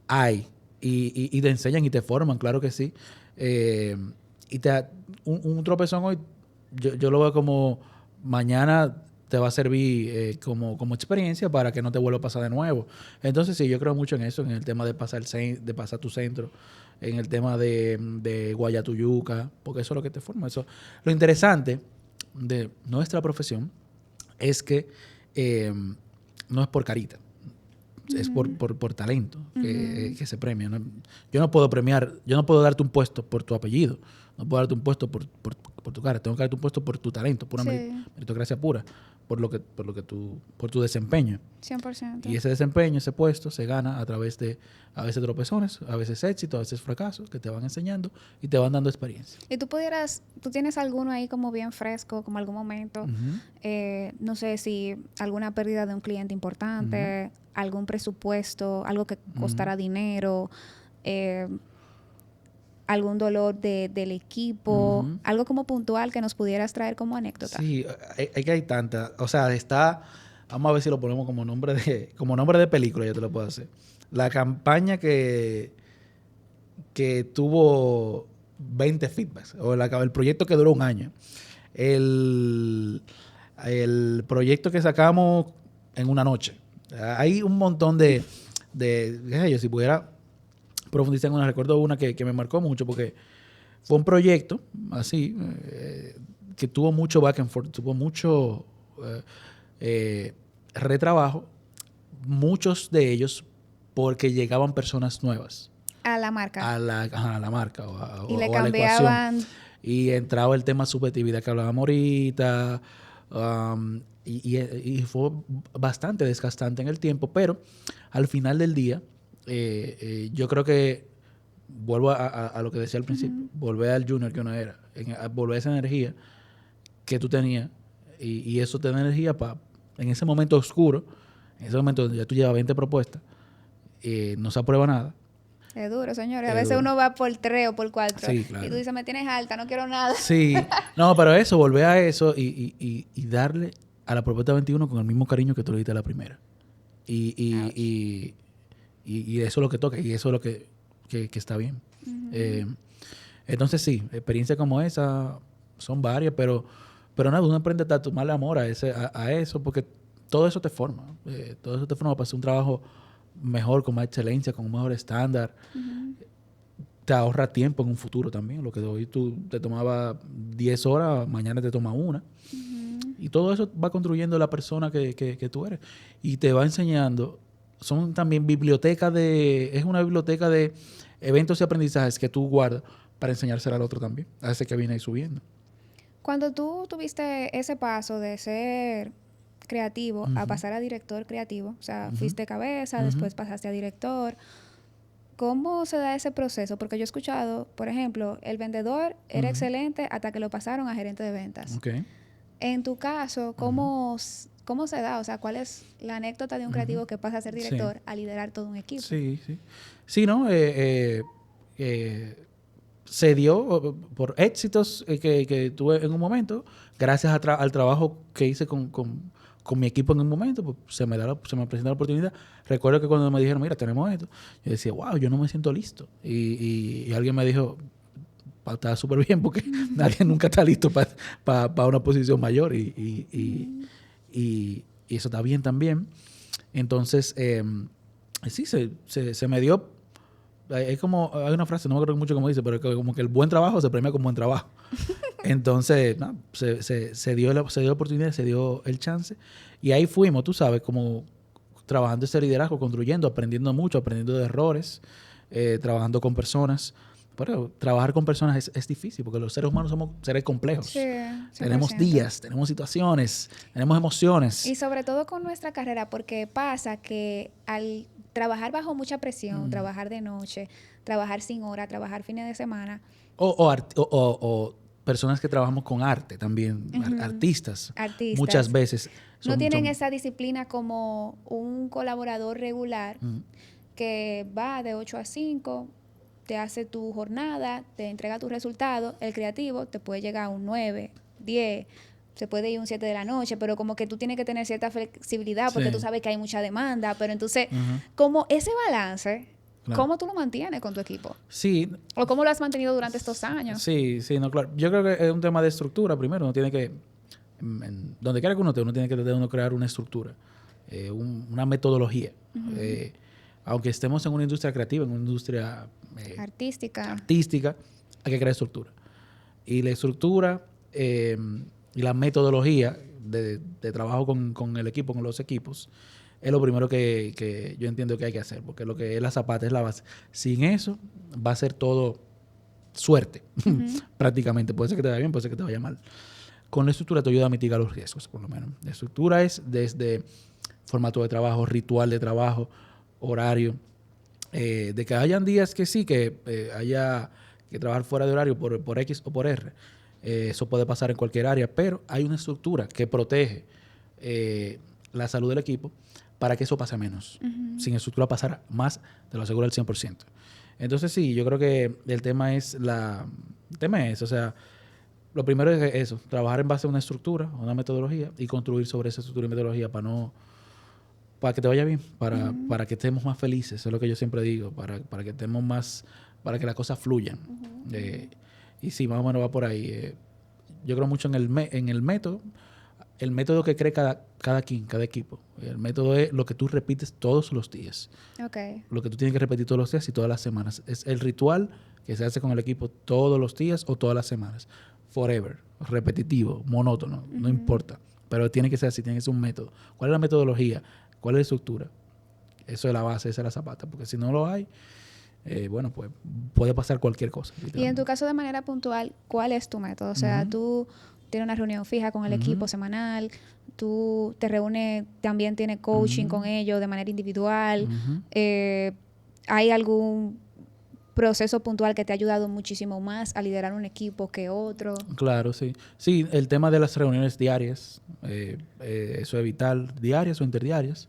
hay. Y te enseñan y te forman, claro que sí. Y un tropezón hoy, yo lo veo como mañana te va a servir como experiencia para que no te vuelva a pasar de nuevo. Entonces, sí, yo creo mucho en eso, en el tema de pasar tu centro, en el tema de Guayatuyuca, porque eso es lo que te forma. Eso. Lo interesante de nuestra profesión es que no es por carita, es por talento que se premia, ¿no? Yo no puedo darte un puesto por tu apellido, no puedo darte un puesto por tu cara, tengo que darte un puesto por tu talento, pura meritocracia pura, por tu desempeño. 100%. Y ese desempeño, ese puesto, se gana a través de, a veces tropezones, a veces éxitos, a veces fracasos, que te van enseñando y te van dando experiencia. ¿Y tú tienes alguno ahí como bien fresco, como algún momento, no sé si alguna pérdida de un cliente importante, algún presupuesto, algo que costara dinero, algún dolor del equipo, algo como puntual que nos pudieras traer como anécdota? Sí, es que hay tantas. O sea, vamos a ver si lo ponemos como nombre de película, yo te lo puedo hacer. La campaña que tuvo 20 feedbacks, o el proyecto que duró un año. El proyecto que sacamos en una noche. Hay un montón de si pudiera profundizar en una, recuerdo una que me marcó mucho porque fue un proyecto así que tuvo mucho back and forth, tuvo mucho retrabajo, muchos de ellos porque llegaban personas nuevas A la marca. a la marca Y le a la cambiaban. ecuación. Y entraba el tema subjetividad que hablábamos ahorita. Y fue bastante desgastante en el tiempo, pero al final del día, yo creo que vuelvo a lo que decía al principio, volver al junior que uno era, volver a esa energía que tú tenías, y eso te da energía para, en ese momento oscuro, en ese momento donde ya tú llevas 20 propuestas, no se aprueba nada. Es duro, señores. A veces uno va por 3 o por 4. Sí, claro. Y tú dices, me tienes alta, no quiero nada. Sí. No, pero eso, volver a eso y darle a la propuesta 21 con el mismo cariño que tú le diste a la primera. Y eso es lo que toca y eso es lo que está bien. Entonces sí, experiencias como esa son varias, pero nada, uno aprende a tomarle amor a eso, porque todo eso te forma. Todo eso te forma para hacer un trabajo mejor, con más excelencia, con un mejor estándar. Ujú. Te ahorra tiempo en un futuro también. Lo que hoy tú te tomaba 10 horas, mañana te toma una. Ujú. Y todo eso va construyendo la persona que tú eres. Y te va enseñando. Son también bibliotecas es una biblioteca de eventos y aprendizajes que tú guardas para enseñárselo al otro también, a ese que viene ahí subiendo. Cuando tú tuviste ese paso de ser creativo a Ujú, pasar a director creativo, o sea, ujú, fuiste cabeza, ujú, después pasaste a director, ¿cómo se da ese proceso? Porque yo he escuchado, por ejemplo, el vendedor era ujú. excelente hasta que lo pasaron a gerente de ventas. Ok. En tu caso, Ujú, ¿cómo se da? O sea, ¿cuál es la anécdota de un ujú. creativo que pasa a ser Sí, director a liderar todo un equipo? sí, sí. Sí, ¿no? Se dio por éxitos que tuve en un momento, gracias al trabajo que hice con mi equipo en un momento, pues se me presentó la oportunidad. Recuerdo que cuando me dijeron, mira, tenemos esto, yo decía, wow, yo no me siento listo. Y alguien me dijo, está súper bien porque nadie nunca está listo para una posición mayor Ujú. y eso está bien también. Entonces, sí, se me dio. Es como, hay una frase, no me acuerdo mucho cómo dice, pero como que el buen trabajo se premia con buen trabajo. Entonces, no, se dio la oportunidad, se dio el chance. Y ahí fuimos, tú sabes, como trabajando ese liderazgo, construyendo, aprendiendo mucho, aprendiendo de errores, trabajando con personas. Pero trabajar con personas es difícil porque los seres humanos somos seres Sí, complejos. Tenemos 100%. días, tenemos situaciones, tenemos emociones. Y sobre todo con nuestra carrera, porque pasa que al trabajar bajo mucha presión, Mm. trabajar de noche, trabajar sin hora, trabajar fines de semana, O personas que trabajamos con arte también, ujú, artistas, muchas artistas, veces no tienen son esa disciplina como un colaborador regular mm, que va de 8 a 5, te hace tu jornada, te entrega tus resultados, el creativo te puede llegar a un 9, 10, se puede ir un 7 de la noche, pero como que tú tienes que tener cierta flexibilidad porque tú sí, sabes que hay mucha demanda, pero entonces, ujú, como ese balance, claro. ¿cómo tú lo mantienes con tu equipo? Sí, ¿O cómo lo has mantenido durante estos años? sí, sí, no, claro. Yo creo que es un tema de estructura primero, uno tiene que, donde quiera que uno esté, uno tiene que tratar de uno crear una estructura, una metodología. Ujú. Eh, Aunque estemos en una industria creativa, en una industria Artística. artística, hay que crear estructura. Y la estructura y la metodología de trabajo con el equipo, con los equipos, es lo primero que yo entiendo que hay que hacer, porque lo que es la zapata es la base. Sin eso, va a ser todo suerte, Ujú. prácticamente. Puede ser que te vaya bien, puede ser que te vaya mal. Con la estructura te ayuda a mitigar los riesgos, por lo menos. La estructura es desde formato de trabajo, ritual de trabajo, horario, de que hayan días que sí, que haya que trabajar fuera de horario por X o por R. Eso puede pasar en cualquier área, pero hay una estructura que protege la salud del equipo para que eso pase menos. Ujú. Sin estructura pasará más, te lo aseguro al 100%. Entonces sí, yo creo que el tema es, o sea, lo primero es eso, trabajar en base a una estructura, a una metodología y construir sobre esa estructura y metodología para que te vaya bien, Ujú. para que estemos más felices, eso es lo que yo siempre digo, para que estemos más, para que las cosas fluyan. Ujú. Eh, Ujú. y sí, más o menos va por ahí. Yo creo mucho en el método que cree cada quien, cada equipo. El método es lo que tú repites todos los días, Ok. lo que tú tienes que repetir todos los días y todas las semanas. Es el ritual que se hace con el equipo todos los días o todas las semanas. Forever, repetitivo, monótono, no Ujú. importa. Pero tiene que ser así, tiene que ser un método. ¿Cuál es la metodología? ¿Cuál es la estructura? Eso es la base, esa es la zapata. Porque si no lo hay, bueno, pues puede pasar cualquier cosa, Y en tu literalmente. caso de manera puntual, ¿cuál es tu método? O sea, Ujú, tú tienes una reunión fija con el equipo ujú, semanal, tú te reúnes, también tienes coaching con ujú, ellos de manera individual. ujú. eh, ¿Hay algún proceso puntual que te ha ayudado muchísimo más a liderar un equipo que otro? Claro, sí. Sí, el tema de las reuniones diarias, eso es vital, diarias o interdiarias.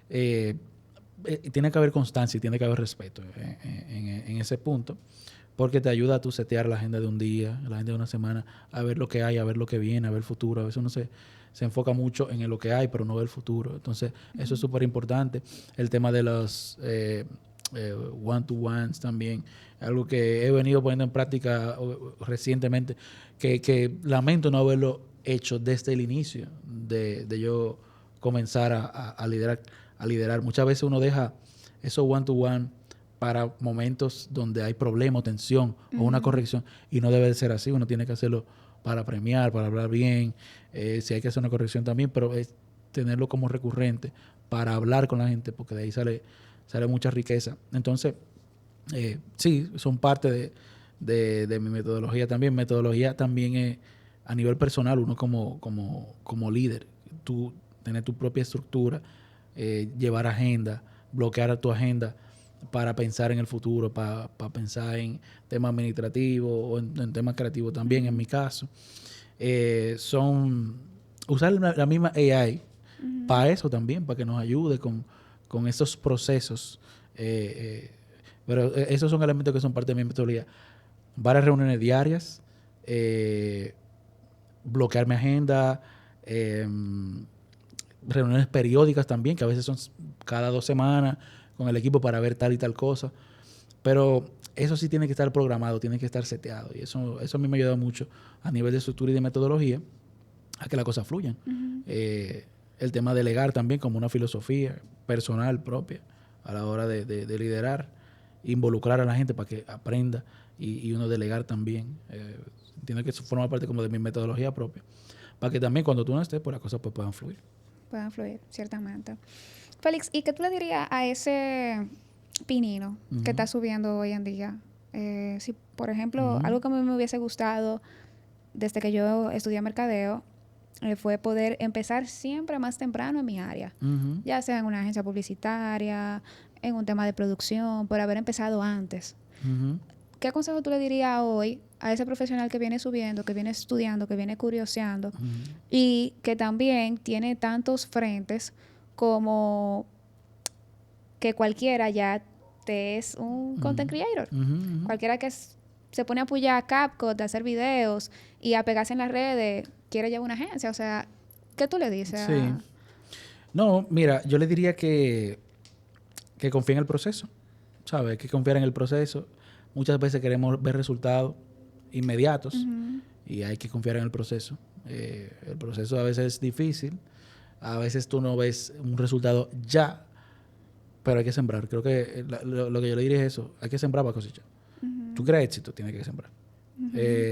Eh, Tiene que haber constancia y tiene que haber respeto en ese punto, porque te ayuda a tú setear la agenda de un día, la agenda de una semana, a ver lo que hay, a ver lo que viene, a ver el futuro. A veces uno se enfoca mucho en lo que hay, pero no ve el futuro. Entonces, eso es súper importante. El tema de one-to-ones también. Algo que he venido poniendo en práctica recientemente, que lamento no haberlo hecho desde el inicio de yo comenzar a liderar. Muchas veces uno deja esos one-to-one para momentos donde hay problema o tensión o una corrección, y no debe de ser así. Uno tiene que hacerlo para premiar, para hablar bien, si hay que hacer una corrección también, pero es tenerlo como recurrente para hablar con la gente, porque de ahí sale mucha riqueza. Entonces, sí, son parte de mi metodología también. Metodología también es a nivel personal, uno como líder, tú tener tu propia estructura, llevar agenda, bloquear tu agenda para pensar en el futuro, para pensar en temas administrativos o en temas creativos también, en mi caso. Son usar la misma AI para eso también, para que nos ayude con esos procesos. Pero esos son elementos que son parte de mi metodología. Varias reuniones diarias, bloquear mi agenda, reuniones periódicas también, que a veces son cada 2 semanas con el equipo para ver tal y tal cosa. Pero eso sí tiene que estar programado, tiene que estar seteado. Y eso a mí me ha ayudado mucho a nivel de estructura y de metodología a que las cosas fluyan. El tema de delegar también como una filosofía personal propia a la hora de liderar, involucrar a la gente para que aprenda y uno delegar también. Entiendo que eso forma parte como de mi metodología propia, para que también cuando tú no estés, pues las cosas pues puedan fluir. Puedan fluir, ciertamente. Félix, ¿y qué tú le dirías a ese pinino que está subiendo hoy en día? Si, por ejemplo, algo que a mí me hubiese gustado desde que yo estudié mercadeo fue poder empezar siempre más temprano en mi área, ya sea en una agencia publicitaria, en un tema de producción, por haber empezado antes. ¿Qué consejo tú le dirías hoy a ese profesional que viene subiendo, que viene estudiando, que viene curioseando y que también tiene tantos frentes como que cualquiera ya te es un content creator? Cualquiera que se pone a apoyar a CapCut, a hacer videos y a pegarse en las redes, quiere llevar una agencia. O sea, ¿qué tú le dices? Sí. No, mira, yo le diría que confíe en el proceso, ¿sabes? Hay que confiar en el proceso. Muchas veces queremos ver resultados inmediatos y hay que confiar en el proceso. El proceso a veces es difícil, a veces tú no ves un resultado ya, pero hay que sembrar. Creo que lo que yo le diría es eso, hay que sembrar para cosechar. Tú quieres éxito, tienes que sembrar.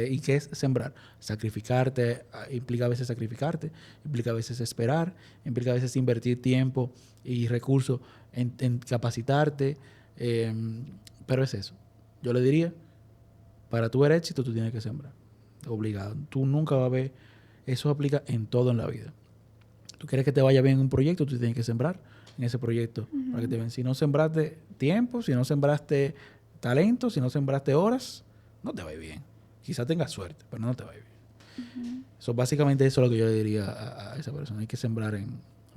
¿Y qué es sembrar? Sacrificarte, implica a veces sacrificarte, implica a veces esperar, implica a veces invertir tiempo y recursos en capacitarte, pero es eso. Yo le diría, para tu ver éxito, tú tienes que sembrar. Obligado. Tú nunca vas a ver, eso aplica en todo en la vida. Tú quieres que te vaya bien en un proyecto, tú tienes que sembrar en ese proyecto para que te vean. Si no sembraste tiempo, si no sembraste talento, si no sembraste horas, no te va a ir bien. Quizás tengas suerte, pero no te va a ir bien. Eso, básicamente eso es lo que yo le diría a esa persona. Hay que sembrar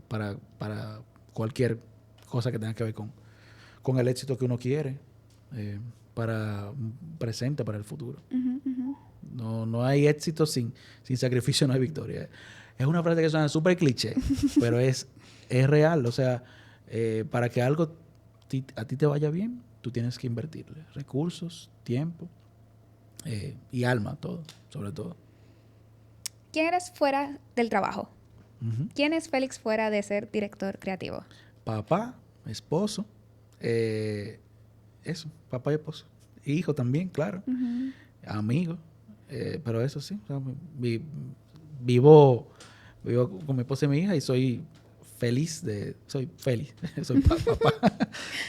para cualquier cosa que tenga que ver con el éxito que uno quiere, para un presente, para el futuro. No hay éxito sin sacrificio, no hay victoria. Es una frase que suena súper cliché, pero es real. O sea, para que algo a ti te vaya bien, tú tienes que invertirle recursos, tiempo y alma, todo, sobre todo. ¿Quién eres fuera del trabajo? ¿Quién es Félix fuera de ser director creativo? Papá, esposo, eso, papá y esposo. Hijo también, claro. Amigo, pero eso sí. O sea, vivo con mi esposa y mi hija y soy feliz. Soy papá.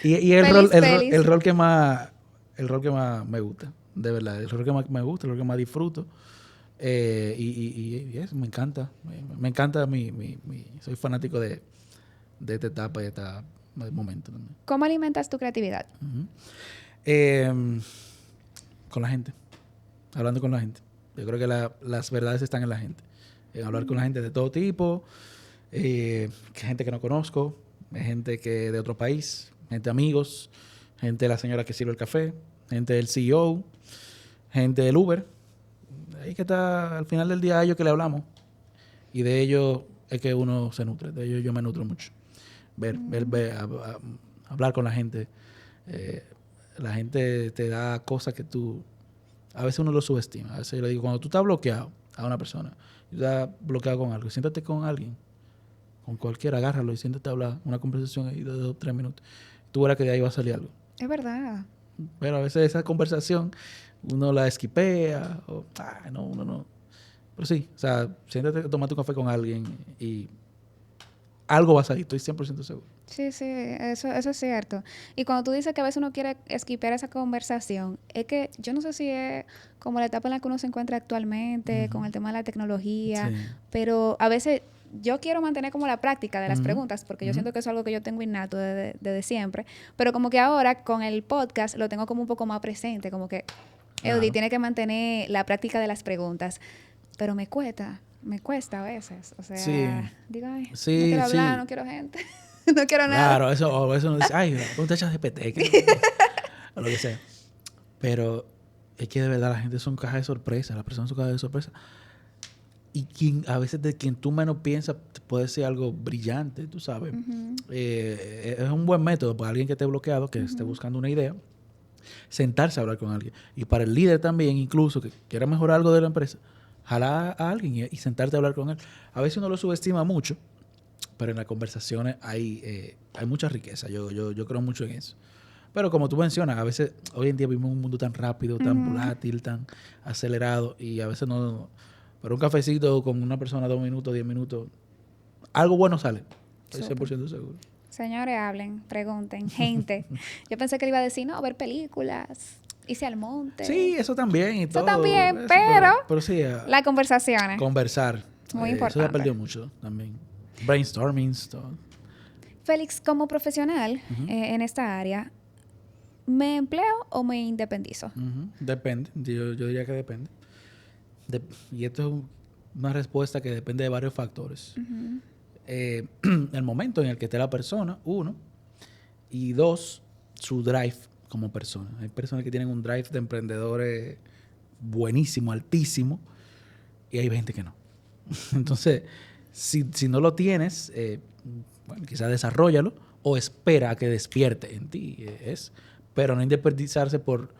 y el rol que más me gusta, de verdad. El rol que más me gusta, el rol que más disfruto. Y eso, me encanta. Me encanta soy fanático de esta etapa y de este momento también. ¿Cómo alimentas tu creatividad? Con la gente. Hablando con la gente. Yo creo que las verdades están en la gente. Hablar con la gente de todo tipo. Gente que no conozco. Gente de otro país. Gente amigos. Gente de la señora que sirve el café. Gente del CEO. Gente del Uber. Ahí que está al final del día a ellos que le hablamos. Y de ellos es que uno se nutre. De ellos yo me nutro mucho. Hablar con la gente. La gente te da cosas que tú... A veces uno lo subestima. A veces yo le digo, cuando tú estás bloqueado a una persona, tú estás bloqueado con algo, siéntate con alguien, con cualquiera, agárralo y siéntate a hablar una conversación ahí de 2 o 3 minutos. Tú verás que de ahí va a salir algo. Es verdad. Pero a veces esa conversación uno la esquipea o, no, uno no. Pero sí, o sea, siéntate a tomarte un café con alguien y algo va a salir, estoy 100% seguro. Sí, sí, eso es cierto. Y cuando tú dices que a veces uno quiere esquipear esa conversación, es que yo no sé si es como la etapa en la que uno se encuentra actualmente, con el tema de la tecnología, Sí. pero a veces yo quiero mantener como la práctica de las preguntas, porque yo Ujú. siento que eso es algo que yo tengo innato desde siempre, pero como que ahora con el podcast lo tengo como un poco más presente, como que Eudi Claro. tiene que mantener la práctica de las preguntas, pero me cuesta a veces, o sea, Sí. digo, ay, no Sí, quiero hablar, sí. no quiero gente, no quiero nada. Claro, eso no dice, ay, ponte a GPT, o lo que sea. Pero es que de verdad la gente son cajas de sorpresa, las personas son cajas de sorpresa. Y a veces de quien tú menos piensas puede ser algo brillante, tú sabes. Es un buen método para alguien que esté bloqueado, que esté buscando una idea, sentarse a hablar con alguien. Y para el líder también, incluso, que quiera mejorar algo de la empresa, jalar a alguien y sentarte a hablar con él. A veces uno lo subestima mucho, pero en las conversaciones hay mucha riqueza. Yo creo mucho en eso. Pero como tú mencionas, a veces hoy en día vivimos en un mundo tan rápido, tan volátil, tan acelerado, y a veces no... Pero un cafecito con una persona 2 minutos, 10 minutos, algo bueno sale. Estoy Súper. 100% seguro. Señores, hablen, pregunten, gente. Yo pensé que le iba a decir, no, ver películas, irse al monte. Sí, eso también y Eso todo. también, Eso, pero sí, las conversaciones, conversar. muy Eso se ha importante. perdido mucho también. Brainstormings, todo. Félix, como profesional en esta área, ¿me empleo o me independizo? Depende. Yo diría que depende. Y esto es una respuesta que depende de varios factores. El momento en el que esté la persona, 1, y 2, su drive como persona. Hay personas que tienen un drive de emprendedores buenísimo, altísimo, y hay gente que no. Entonces, si no lo tienes, bueno, quizás desarróllalo o espera a que despierte en ti. Pero no independizarse por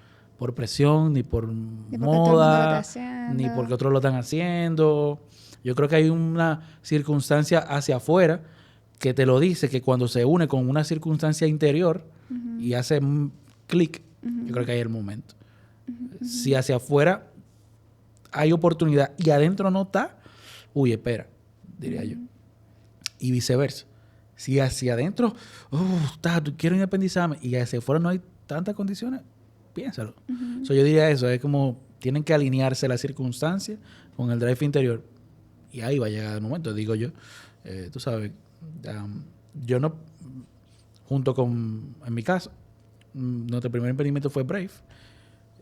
presión, ni por Y porque todo el mundo lo está moda, ni porque haciendo. otros lo están haciendo. Yo creo que hay una circunstancia hacia afuera que te lo dice, que cuando se une con una circunstancia interior y hace clic, yo creo que ahí es el momento. Si hacia afuera hay oportunidad y adentro no está, uy, espera, diría yo. Y viceversa. Si hacia adentro, quiero independizarme y hacia afuera no hay tantas condiciones, piénsalo. Yo diría eso, es como tienen que alinearse las circunstancias con el drive interior. Y ahí va a llegar el momento, digo yo. Tú sabes, yo no, junto con, en mi caso, nuestro primer emprendimiento fue Brave,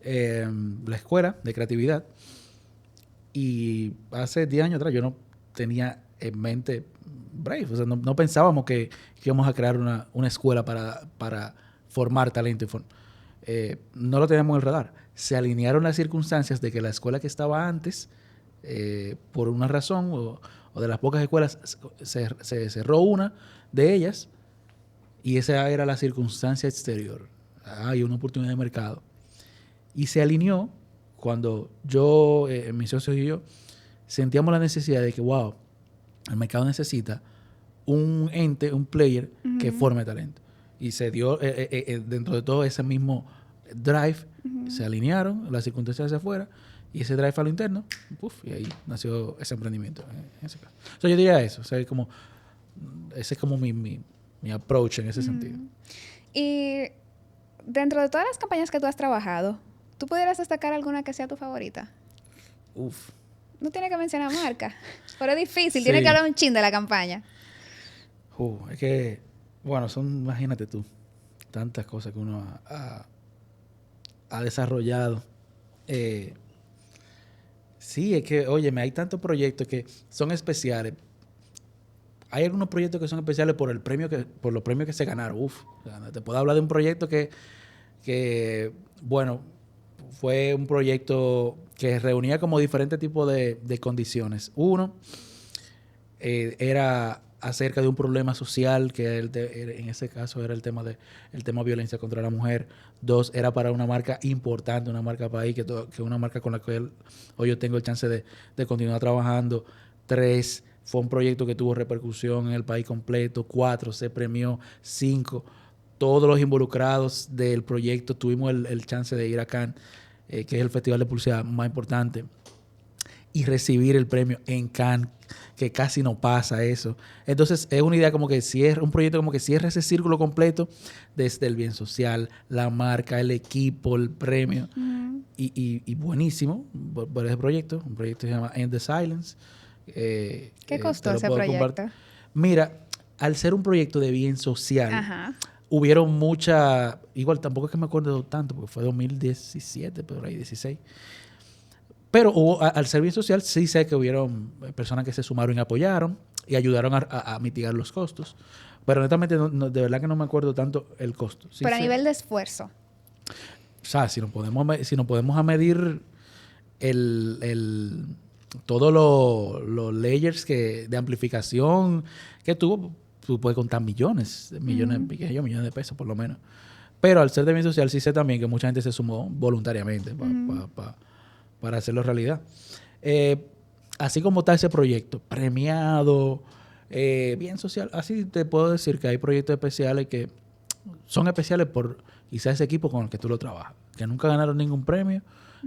la escuela de creatividad. Y hace 10 años atrás yo no tenía en mente Brave. O sea, no pensábamos que íbamos a crear una escuela para formar talento. No lo teníamos en el radar. Se alinearon las circunstancias de que la escuela que estaba antes, por una razón o de las pocas escuelas, se cerró una de ellas y esa era la circunstancia exterior. Hay una oportunidad de mercado. Y se alineó cuando yo, mis socios y yo, sentíamos la necesidad de que, wow, el mercado necesita un ente, un player que forme talento. Y se dio, dentro de todo ese mismo drive, se alinearon las circunstancias hacia afuera y ese drive a lo interno, y ahí nació ese emprendimiento. En ese caso. Yo diría eso, o sea, ese es como mi approach en ese sentido. Y dentro de todas las campañas que tú has trabajado, ¿tú pudieras destacar alguna que sea tu favorita? Uf. No tiene que mencionar marca, pero es difícil. Sí. Tiene que hablar un chin de la campaña. Es que, bueno, imagínate tú, tantas cosas que uno ha desarrollado. Sí, es que, óyeme, hay tantos proyectos que son especiales. Hay algunos proyectos que son especiales por los premios que se ganaron. O sea, te puedo hablar de un proyecto que, bueno, fue un proyecto que reunía como diferentes tipos de condiciones. Uno era acerca de un problema social, que en ese caso era el tema de violencia contra la mujer. 2, era para una marca importante, una marca país, que una marca con la que hoy yo tengo el chance de continuar trabajando. 3, fue un proyecto que tuvo repercusión en el país completo. 4, se premió. 5, todos los involucrados del proyecto tuvimos el chance de ir a Cannes, que es el festival de publicidad más importante, y recibir el premio en Cannes, que casi no pasa eso. Entonces es una idea como que cierra, un proyecto como que cierra ese círculo completo desde el bien social, la marca, el equipo, el premio. Y buenísimo por ese proyecto. Un proyecto que se llama End the Silence. ¿Qué costó ese proyecto? Mira, al ser un proyecto de bien social, Ajá. hubieron mucha... Igual tampoco es que me acuerdo tanto, porque fue 2017, pero ahí 16. Pero al ser bien social sí sé que hubieron personas que se sumaron y apoyaron y ayudaron a mitigar los costos. Pero honestamente, de verdad que no me acuerdo tanto el costo. Sí, pero a nivel de esfuerzo. O sea, si nos podemos a medir todos los layers de amplificación que tuvo, tú puedes contar millones de pesos por lo menos. Pero al ser de bien social sí sé también que mucha gente se sumó voluntariamente para hacerlo realidad. Así como está ese proyecto, premiado, bien social, así te puedo decir que hay proyectos especiales que son especiales por quizás ese equipo con el que tú lo trabajas, que nunca ganaron ningún premio,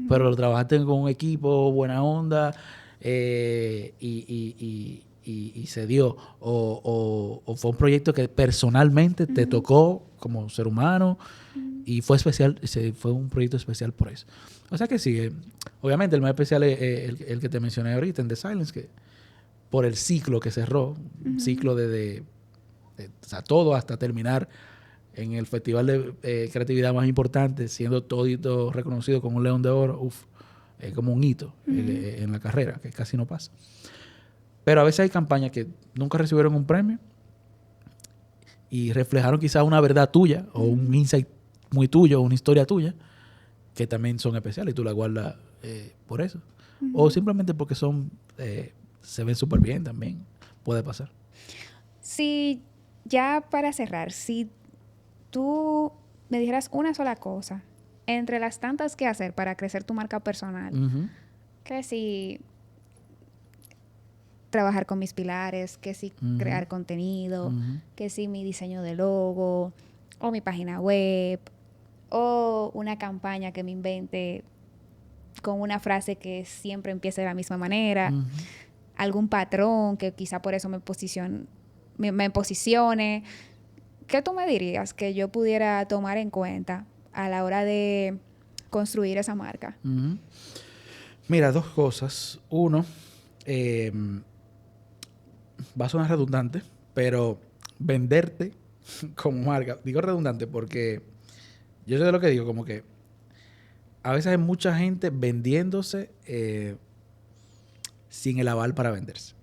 pero lo trabajaste con un equipo, buena onda, y se dio. O fue un proyecto que personalmente te tocó como ser humano y fue especial, fue un proyecto especial por eso. O sea que sí, obviamente el más especial es el que te mencioné ahorita, en The Silence, que por el ciclo que cerró, un ciclo de o sea, todo hasta terminar en el festival de creatividad más importante, siendo todito reconocido como un León de Oro, como un hito en la carrera, que casi no pasa. Pero a veces hay campañas que nunca recibieron un premio y reflejaron quizás una verdad tuya o un insight muy tuyo, una historia tuya, que también son especiales y tú la guardas por eso. O simplemente porque se ven súper bien también. Puede pasar. Sí, ya para cerrar, si tú me dijeras una sola cosa entre las tantas que hacer para crecer tu marca personal, que si trabajar con mis pilares, que si crear contenido, que si mi diseño de logo, o mi página web, o una campaña que me invente con una frase que siempre empiece de la misma manera, algún patrón que quizá por eso me posicione. ¿Qué tú me dirías que yo pudiera tomar en cuenta a la hora de construir esa marca? Mira, 2 cosas. Uno, va a sonar redundante, pero venderte como marca. Digo redundante porque yo sé de lo que digo, como que a veces hay mucha gente vendiéndose sin el aval para venderse.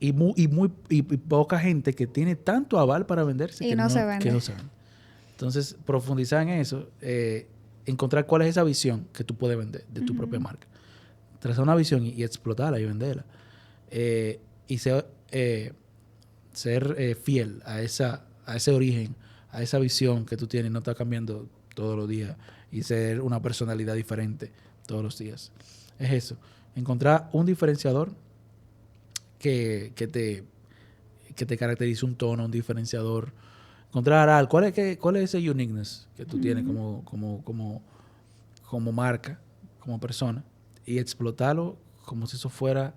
Y poca gente que tiene tanto aval para venderse que no se vende. Entonces, profundizar en eso, encontrar cuál es esa visión que tú puedes vender de tu propia marca. Trazar una visión y explotarla y venderla. Y ser fiel a ese origen, a esa visión que tú tienes, no está cambiando todos los días, y ser una personalidad diferente todos los días. Es eso. Encontrar un diferenciador que te caracterice, un tono, un diferenciador. Encontrar algo. ¿Cuál es ese uniqueness que tú tienes como marca, como persona? Y explotarlo como si eso fuera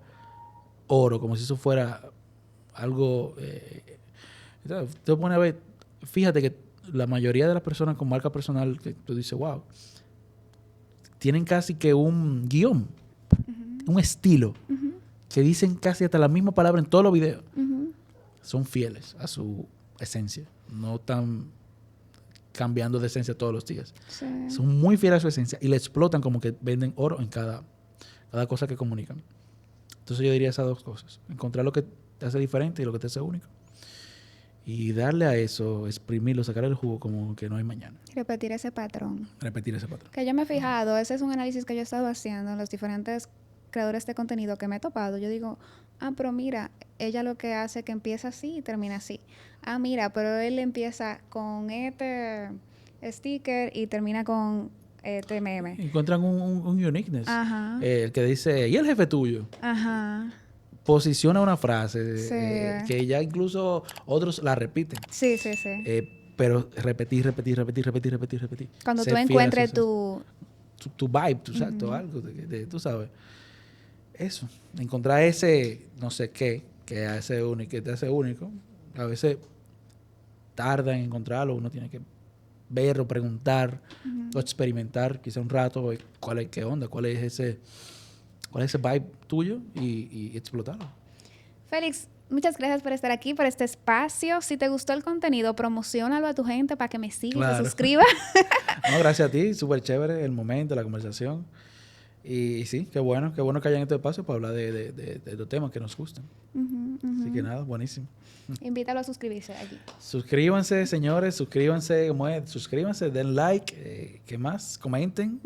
oro, como si eso fuera algo... te pones a ver, fíjate que la mayoría de las personas con marca personal que tú dices, wow, tienen casi que un guión, un estilo, que dicen casi hasta la misma palabra en todos los videos. Son fieles a su esencia, no están cambiando de esencia todos los días. Sí. Son muy fieles a su esencia y le explotan como que venden oro en cada cosa que comunican. Entonces yo diría esas 2 cosas. Encontrar lo que te hace diferente y lo que te hace único. Y darle a eso, exprimirlo, sacar el jugo como que no hay mañana. Repetir ese patrón. Repetir ese patrón. Que yo me he fijado, ese es un análisis que yo he estado haciendo en los diferentes creadores de contenido que me he topado, yo digo, pero mira, ella lo que hace es que empieza así y termina así. Mira, pero él empieza con este sticker y termina con este meme. Encuentran un uniqueness. Ajá. El que dice, ¿y el jefe tuyo? Ajá. Posiciona una frase Sí. que ya incluso otros la repiten. Sí, sí, sí. Pero repetir. Cuando Ser tú fiel a encuentres eso, tu vibe, tu salto, algo, tú sabes. Eso, encontrar ese no sé qué que hace único, que te hace único. A veces tarda en encontrarlo, uno tiene que ver o preguntar o experimentar quizá un rato cuál es, qué onda, cuál es ese vibe tuyo y explotarlo. Félix, muchas gracias por estar aquí, por este espacio. Si te gustó el contenido, promociónalo a tu gente para que me siga y se Claro. suscriba. No, gracias a ti, súper chévere el momento, la conversación. Y sí, qué bueno que hayan este espacio para hablar de los temas que nos gustan. Así que nada, buenísimo. Invítalo a suscribirse allí. Suscríbanse, señores, suscríbanse, den like, ¿qué más? Comenten.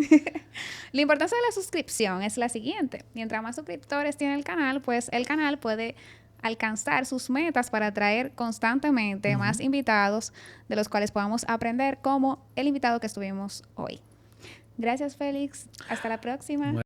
La importancia de la suscripción es la siguiente. Mientras más suscriptores tiene el canal, pues el canal puede alcanzar sus metas para atraer constantemente más invitados de los cuales podamos aprender, como el invitado que estuvimos hoy. Gracias, Félix. Hasta la próxima.